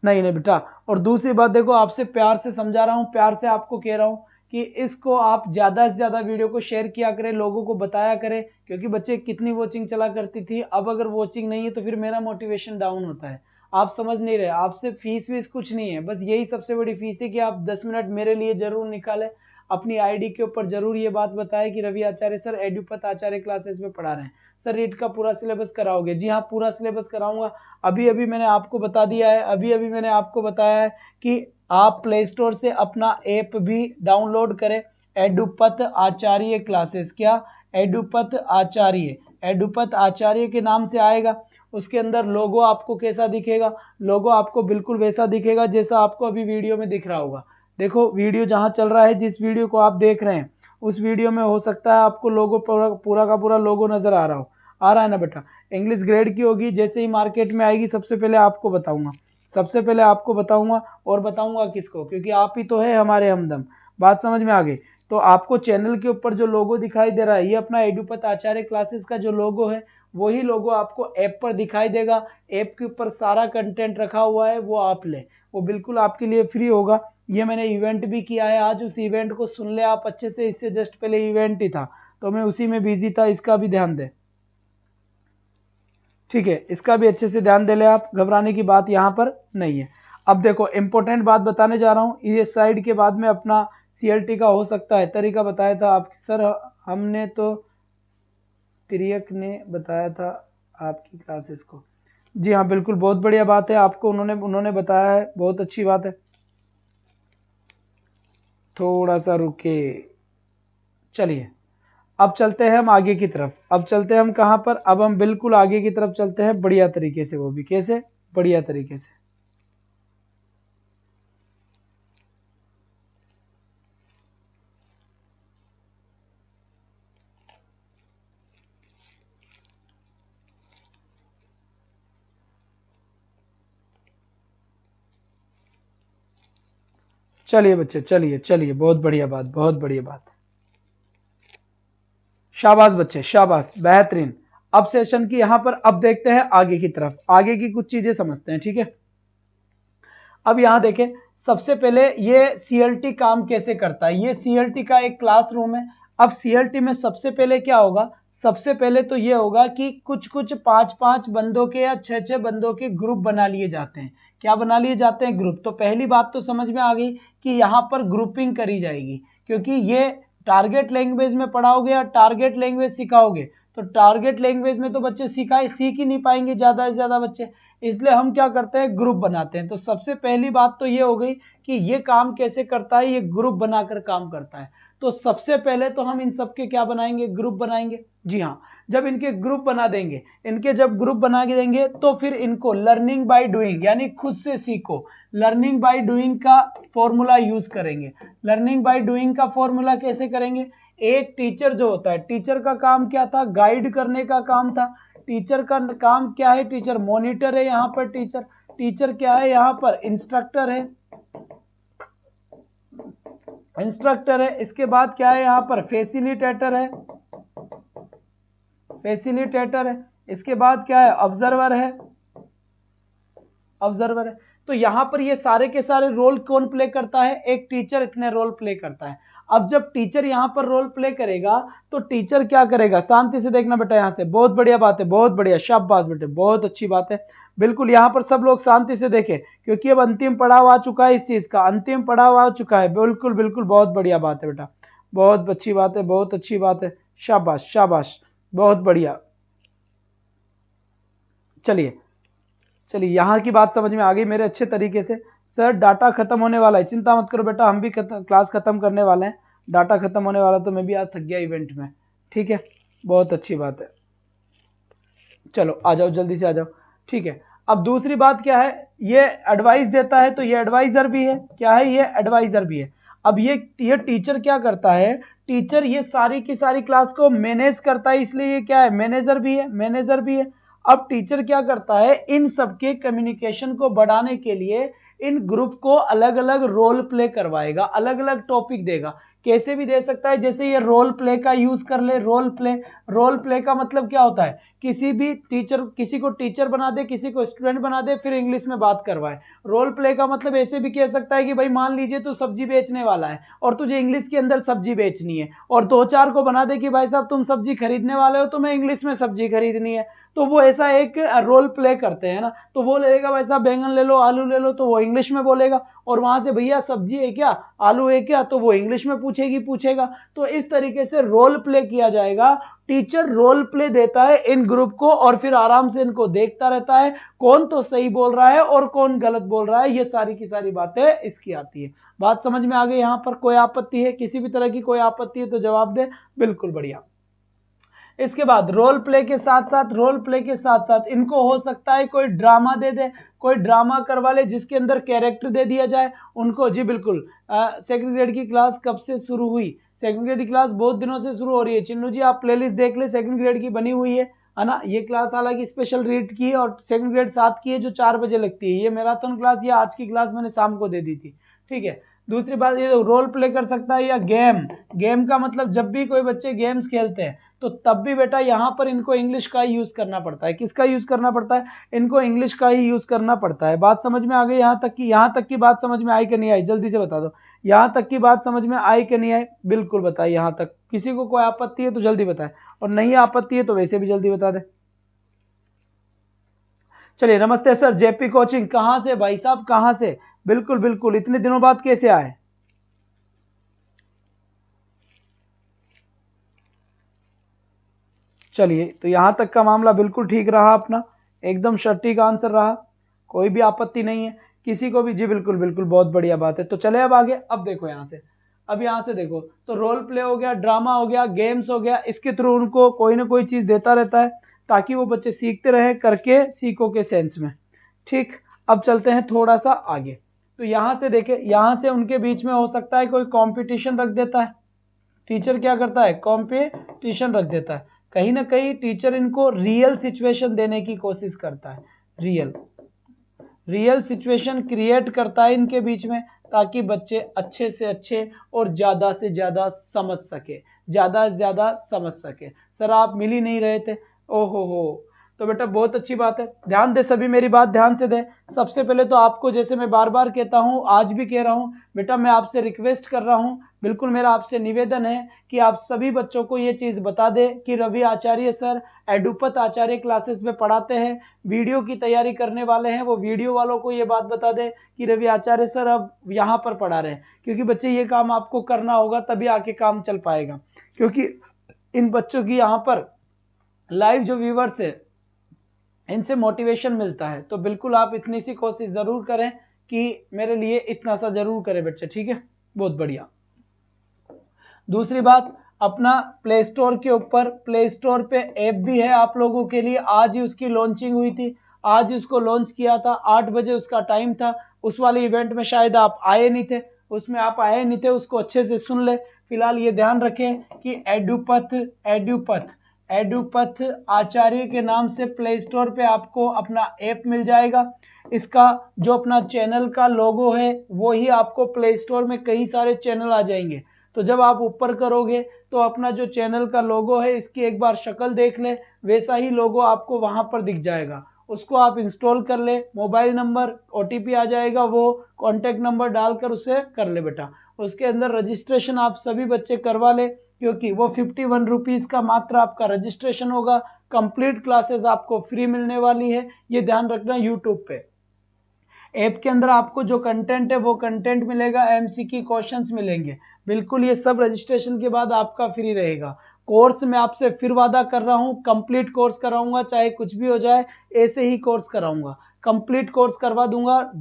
नहीं बेटा। और दूसरी बात देखो, आपसे प्यार से समझा रहा हूं, प्यार से आपको कह रहा हूं कि इसको आप ज्यादा से ज्यादा वीडियो को शेयर किया करें, लोगों को बताया करें, क्योंकि बच्चे कितनी वॉचिंग चला करती थी, अब अगर वॉचिंग नहीं है तो फिर मेरा मोटिवेशन डाउन होता है। आप समझ नहीं रहे, आपसे फीस वीस कुछ नहीं है, बस यही सबसे बड़ी फीस है कि आप 10 मिनट मेरे लिए जरूर निकालें, अपनी आईडी के ऊपर जरूर ये बात बताएं कि रवि आचार्य सर एडुपथ आचार्य क्लासेस में पढ़ा रहे हैं। सर रीट का पूरा सिलेबस कराओगे? जी हाँ, पूरा सिलेबस कराऊंगा। अभी अभी मैंने आपको बता दिया है, अभी अभी मैंने आपको बताया है कि आप प्ले स्टोर से अपना ऐप भी डाउनलोड करें, एडुपथ आचार्य क्लासेस। क्या? एडुपथ आचार्य, एडुपथ आचार्य के नाम से आएगा। उसके अंदर लोगो आपको कैसा दिखेगा? लोगो आपको बिल्कुल वैसा दिखेगा जैसा आपको अभी वीडियो में दिख रहा होगा। देखो वीडियो जहां चल रहा है, जिस वीडियो को आप देख रहे हैं उस वीडियो में हो सकता है आपको लोगो पूरा का पूरा लोगो नजर आ रहा हो। आ रहा है ना बेटा? इंग्लिश ग्रेड की होगी, जैसे ही मार्केट में आएगी सबसे पहले आपको बताऊंगा, सबसे पहले आपको बताऊंगा। और बताऊंगा किसको? क्योंकि आप ही तो है हमारे हमदम। बात समझ में आ गई? तो आपको चैनल के ऊपर जो लोगो दिखाई दे रहा है, ये अपना एडुपथ आचार्य क्लासेस का जो लोगो है, वही लोगो आपको ऐप पर दिखाई देगा। ऐप के ऊपर सारा कंटेंट रखा हुआ है, वो आप ले, वो बिल्कुल आपके लिए फ्री होगा। ये मैंने इवेंट भी किया है आज, उस इवेंट को सुन ले आप अच्छे से। इससे जस्ट पहले इवेंट ही था तो मैं उसी में बिजी था, इसका भी ध्यान दे, ठीक है? इसका भी अच्छे से ध्यान दे ले आप, घबराने की बात यहाँ पर नहीं है। अब देखो इंपॉर्टेंट बात बताने जा रहा हूँ, ये साइड के बाद में अपना सीएलटी का हो सकता है तरीका बताया था आप सर, हमने तो तिरक ने बताया था आपकी क्लासेस को। जी हाँ बिल्कुल, बहुत बढ़िया बात है, आपको उन्होंने बताया है, बहुत अच्छी बात है। थोड़ा सा रुके, चलिए अब चलते हैं हम आगे की तरफ। अब चलते हैं हम कहाँ पर? अब हम बिल्कुल आगे की तरफ चलते हैं बढ़िया तरीके से। वो भी कैसे? बढ़िया तरीके से। चलिए बच्चे, चलिए चलिए, बहुत बढ़िया बात, बहुत बढ़िया बात। शाबाश बच्चे, शाबाश, बेहतरीन। अब सेशन की यहां पर अब देखते हैं आगे की तरफ, आगे की कुछ चीजें समझते हैं, ठीक है? अब यहां देखें, सबसे पहले ये सीएलटी काम कैसे करता है। ये सीएलटी का एक क्लासरूम है। अब सीएलटी में सबसे पहले क्या होगा? सबसे पहले तो ये होगा कि कुछ कुछ 5-5 बंदों के या 6-6 बंदों के ग्रुप बना लिए जाते हैं। क्या बना लिए जाते हैं? ग्रुप। तो पहली बात तो समझ में आ गई कि यहां पर ग्रुपिंग करी जाएगी, क्योंकि ये टारगेट लैंग्वेज में पढ़ाओगे या टारगेट लैंग्वेज सिखाओगे, तो टारगेट लैंग्वेज में तो बच्चे सीख ही नहीं पाएंगे ज्यादा से ज्यादा बच्चे, इसलिए हम क्या करते हैं? ग्रुप बनाते हैं। तो सबसे पहली बात तो ये हो गई कि ये काम कैसे करता है, ये ग्रुप बनाकर काम करता है। तो सबसे पहले तो हम इन सबके क्या बनाएंगे? ग्रुप बनाएंगे। जी हाँ, जब इनके ग्रुप बना देंगे, इनके जब ग्रुप बना के देंगे तो फिर इनको लर्निंग बाय डूइंग, यानी खुद से सीखो, लर्निंग बाय डूइंग का फॉर्मूला यूज करेंगे। लर्निंग बाय डूइंग का फॉर्मूला कैसे करेंगे? एक टीचर जो होता है, टीचर का काम क्या था? गाइड करने का काम था। टीचर का काम क्या है? टीचर मॉनिटर है यहाँ पर, टीचर क्या है यहाँ पर? इंस्ट्रक्टर है, इंस्ट्रक्टर है। इसके बाद क्या है यहाँ पर? फैसिलिटेटर है, फैसिलिटेटर है। इसके बाद क्या है? ऑब्जर्वर है, ऑब्जर्वर है। तो यहां पर ये सारे के सारे रोल कौन प्ले करता है? एक टीचर इतने रोल प्ले करता है। अब जब टीचर यहां पर रोल प्ले करेगा तो टीचर क्या करेगा? शांति से देखना बेटा, यहां से बहुत बढ़िया बात है, बहुत बढ़िया, शाबाश बेटे, बहुत अच्छी बात है। बिल्कुल यहां पर सब लोग शांति से देखें, क्योंकि अब अंतिम पड़ाव आ चुका है, इस चीज का अंतिम पड़ाव आ चुका है। बिल्कुल बिल्कुल, बहुत बढ़िया बात है बेटा, बहुत अच्छी बात है, बहुत अच्छी बात है, शाबाश शाबाश, बहुत बढ़िया। चलिए चलिए, यहाँ की बात समझ में आ गई मेरे अच्छे तरीके से। सर डाटा खत्म होने वाला है, चिंता मत करो बेटा, हम भी क्लास खत्म करने वाले हैं। डाटा खत्म होने वाला, तो मैं भी आज थक गया इवेंट में, ठीक है? बहुत अच्छी बात है। चलो आ जाओ, जल्दी से आ जाओ, ठीक है? अब दूसरी बात क्या है? ये एडवाइस देता है, तो ये एडवाइजर भी है। क्या है? ये एडवाइजर भी है। अब ये टीचर क्या करता है? टीचर ये सारी की सारी क्लास को मैनेज करता है, इसलिए ये क्या है? मैनेजर भी है, मैनेजर भी है। अब टीचर क्या करता है? इन सबके कम्युनिकेशन को बढ़ाने के लिए इन ग्रुप को अलग अलग रोल प्ले करवाएगा, अलग अलग टॉपिक देगा। कैसे भी दे सकता है, जैसे ये रोल प्ले का यूज कर ले। रोल प्ले, रोल प्ले का मतलब क्या होता है? किसी भी टीचर, किसी को टीचर बना दे, किसी को स्टूडेंट बना दे, फिर इंग्लिश में बात करवाए। रोल प्ले का मतलब ऐसे भी कह सकता है कि भाई मान लीजिए तू सब्जी बेचने वाला है और तुझे इंग्लिश के अंदर सब्जी बेचनी है, और 2-4 को बना दे कि भाई साहब तुम सब्जी खरीदने वाले हो, तुम्हें इंग्लिश में सब्जी खरीदनी है, तो वो ऐसा एक रोल प्ले करते हैं ना। तो वो लेगा भाई साहब बैंगन ले लो, आलू ले लो, तो वो इंग्लिश में बोलेगा, और वहां से भैया सब्जी है क्या, आलू है क्या, तो वो इंग्लिश में पूछेगा। तो इस तरीके से रोल प्ले किया जाएगा। टीचर रोल प्ले देता है इन ग्रुप को और फिर आराम से इनको देखता रहता है कौन तो सही बोल रहा है और कौन गलत बोल रहा है। ये सारी की सारी बातें इसकी आती है। बात समझ में आ गई? यहां पर कोई आपत्ति है, किसी भी तरह की कोई आपत्ति है तो जवाब दे। बिल्कुल बढ़िया। इसके बाद रोल प्ले के साथ साथ इनको हो सकता है कोई ड्रामा दे दे, कोई ड्रामा करवा ले जिसके अंदर कैरेक्टर दे दिया जाए उनको। जी बिल्कुल। सेकंड ग्रेड की क्लास कब से शुरू हुई? सेकंड ग्रेड की क्लास बहुत दिनों से शुरू हो रही है। चिन्नू जी आप प्लेलिस्ट देख ले, सेकंड ग्रेड की बनी हुई है ना। ये क्लास हालांकि स्पेशल रीड की है और सेकंड ग्रेड 7 की है जो 4 बजे लगती है। ये मैराथन क्लास या आज की क्लास मैंने शाम को दे दी थी, ठीक है। दूसरी बात ये रोल प्ले कर सकता है या गेम का मतलब जब भी कोई बच्चे गेम्स खेलते हैं तो तब भी बेटा यहाँ पर इनको इंग्लिश का ही यूज करना पड़ता है। किसका यूज करना पड़ता है? इनको इंग्लिश का ही यूज करना पड़ता है। बात समझ में आ गई? यहाँ तक की बात समझ में आई कि नहीं आई? जल्दी से बता दो, यहाँ तक की बात समझ में आई कि नहीं आई? बिल्कुल बताइए। यहाँ तक किसी को कोई आपत्ति है तो जल्दी बताए, और नहीं आपत्ति है तो वैसे भी जल्दी बता दे। चलिए, नमस्ते सर, जेपी कोचिंग कहाँ से भाई साहब, कहाँ से? बिल्कुल बिल्कुल, इतने दिनों बाद कैसे आए? चलिए, तो यहां तक का मामला बिल्कुल ठीक रहा अपना, एकदम सटीक आंसर रहा, कोई भी आपत्ति नहीं है किसी को भी। जी बिल्कुल बिल्कुल, बहुत बढ़िया बात है। तो चले अब आगे। अब देखो यहाँ से देखो तो रोल प्ले हो गया, ड्रामा हो गया, गेम्स हो गया, इसके थ्रू उनको कोई ना कोई चीज देता रहता है ताकि वो बच्चे सीखते रहे, करके सीखो के सेंस में। ठीक, अब चलते हैं थोड़ा सा आगे। तो यहाँ से देखे, यहाँ से उनके बीच में हो सकता है कोई कंपटीशन रख देता है। टीचर क्या करता है? कंपटीशन रख देता है। कहीं ना कहीं टीचर इनको रियल सिचुएशन देने की कोशिश करता है, रियल सिचुएशन क्रिएट करता है इनके बीच में ताकि बच्चे अच्छे से अच्छे और ज्यादा से ज्यादा समझ सके। सर आप मिल ही नहीं रहे थे, ओहो हो। तो बेटा बहुत अच्छी बात है, ध्यान दे सभी, मेरी बात ध्यान से दे। सबसे पहले तो आपको, जैसे मैं बार बार कहता हूं, आज भी कह रहा हूं बेटा, मैं आपसे रिक्वेस्ट कर रहा हूं, बिल्कुल मेरा आपसे निवेदन है कि आप सभी बच्चों को ये चीज बता दे कि रवि आचार्य सर एडुपत आचार्य क्लासेस में पढ़ाते हैं, वीडियो की तैयारी करने वाले हैं, वो वीडियो वालों को ये बात बता दे कि रवि आचार्य सर अब यहाँ पर पढ़ा रहे हैं। क्योंकि बच्चे ये काम आपको करना होगा, तभी आके काम चल पाएगा। क्योंकि इन बच्चों की यहाँ पर लाइव जो व्यूवर्स है इनसे मोटिवेशन मिलता है। तो बिल्कुल आप इतनी सी कोशिश जरूर करें कि मेरे लिए इतना सा जरूर करें बच्चे, ठीक है। बहुत बढ़िया। दूसरी बात, अपना प्ले स्टोर के ऊपर, प्ले स्टोर पे ऐप भी है आप लोगों के लिए। आज ही उसकी लॉन्चिंग हुई थी, आज उसको लॉन्च किया था, 8 बजे उसका टाइम था। उस वाले इवेंट में शायद आप आए नहीं थे, उसको अच्छे से सुन ले। फिलहाल ये ध्यान रखें कि एडुपथ आचार्य के नाम से प्ले स्टोर पे आपको अपना ऐप मिल जाएगा। इसका जो अपना चैनल का लोगो है वो ही आपको प्ले स्टोर में कई सारे चैनल आ जाएंगे। तो जब आप ऊपर करोगे तो अपना जो चैनल का लोगो है इसकी एक बार शक्ल देख ले, वैसा ही लोगो आपको वहां पर दिख जाएगा। उसको आप इंस्टॉल कर ले, मोबाइल नंबर ओटीपी आ जाएगा, वो कॉन्टेक्ट नंबर डालकर उसे कर ले बेटा। उसके अंदर रजिस्ट्रेशन आप सभी बच्चे करवा ले, क्योंकि वो 51 रुपीज का मात्र आपका रजिस्ट्रेशन होगा। कंप्लीट क्लासेस आपको फ्री मिलने वाली है, ये ध्यान रखना। यूट्यूब पे ऐप के अंदर आपको जो कंटेंट है वो कंटेंट मिलेगा, एमसीक्यू क्वेश्चंस मिलेंगे, बिल्कुल ये सब रजिस्ट्रेशन के बाद आपका फ्री रहेगा। कोर्स में आपसे फिर वादा कर रहा हूं, कंप्लीट कोर्स कराऊंगा, चाहे कुछ भी हो जाए, ऐसे ही कोर्स कराऊंगा, कंप्लीट कोर्स करवा दूंगा,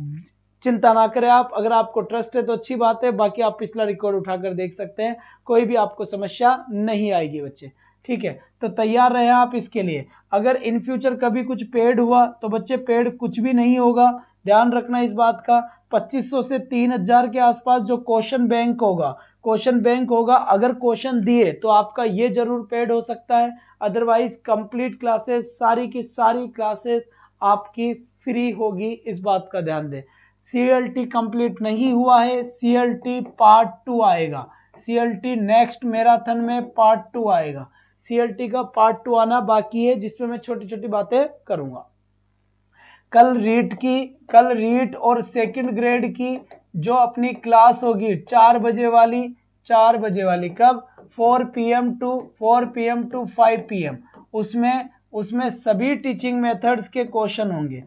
चिंता ना करें आप। अगर आपको ट्रस्ट है तो अच्छी बात है, बाकी आप पिछला रिकॉर्ड उठाकर देख सकते हैं, कोई भी आपको समस्या नहीं आएगी बच्चे, ठीक है। तो तैयार रहे आप इसके लिए। अगर इन फ्यूचर कभी कुछ पेड हुआ तो बच्चे पेड कुछ भी नहीं होगा, ध्यान रखना इस बात का। 2500 से 3000 के आसपास जो क्वेश्चन बैंक होगा, अगर क्वेश्चन दिए तो आपका ये जरूर पेड हो सकता है, अदरवाइज कंप्लीट क्लासेस, सारी की सारी क्लासेस आपकी फ्री होगी, इस बात का ध्यान दें। CLT कंप्लीट नहीं हुआ है, CLT पार्ट 2 आएगा, CLT नेक्स्ट मैराथन में पार्ट 2 आएगा। CLT का पार्ट 2 आना बाकी है, जिसमें मैं छोटी छोटी बातें करूंगा। कल रीट और सेकंड ग्रेड की जो अपनी क्लास होगी 4 बजे वाली, कब? 4 PM टू 5 PM। उसमें सभी टीचिंग मेथड्स के क्वेश्चन होंगे,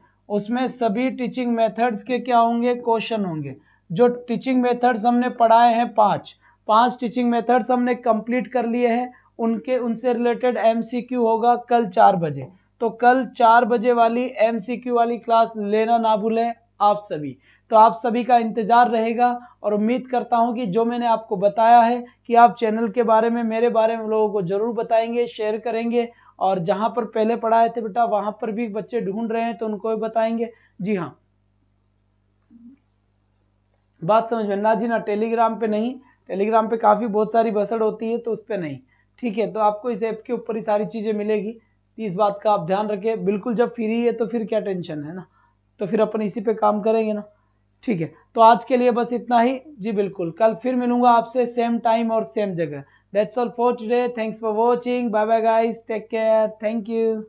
क्या होंगे? क्वेश्चन होंगे। जो टीचिंग मेथड्स हमने पढ़ाए हैं 5 टीचिंग मेथड्स हमने कंप्लीट कर लिए हैं। उनसे रिलेटेड एमसीक्यू होगा कल 4 बजे। तो कल 4 बजे वाली एमसीक्यू वाली क्लास लेना ना भूलें आप सभी। तो आप सभी का इंतजार रहेगा और उम्मीद करता हूं कि जो मैंने आपको बताया है कि आप चैनल के बारे में, मेरे बारे में लोगों को जरूर बताएंगे, शेयर करेंगे। और जहां पर पहले पढ़ाए थे बेटा वहां पर भी बच्चे ढूंढ रहे हैं तो उनको भी बताएंगे। जी हाँ, बात समझ में ना जी ना, टेलीग्राम पे नहीं, टेलीग्राम पे काफी बहुत सारी बसड़ होती है तो उस पे नहीं। ठीक है, तो आपको इस ऐप के ऊपर ही सारी चीजें मिलेगी। इस बात का आप ध्यान रखें बिल्कुल। जब फ्री है तो फिर क्या टेंशन है ना, तो फिर अपन इसी पे काम करेंगे ना। ठीक है, तो आज के लिए बस इतना ही जी। बिल्कुल, कल फिर मिलूंगा आपसे सेम टाइम और सेम जगह। That's all for today, thanks for watching, bye bye guys, take care, thank you.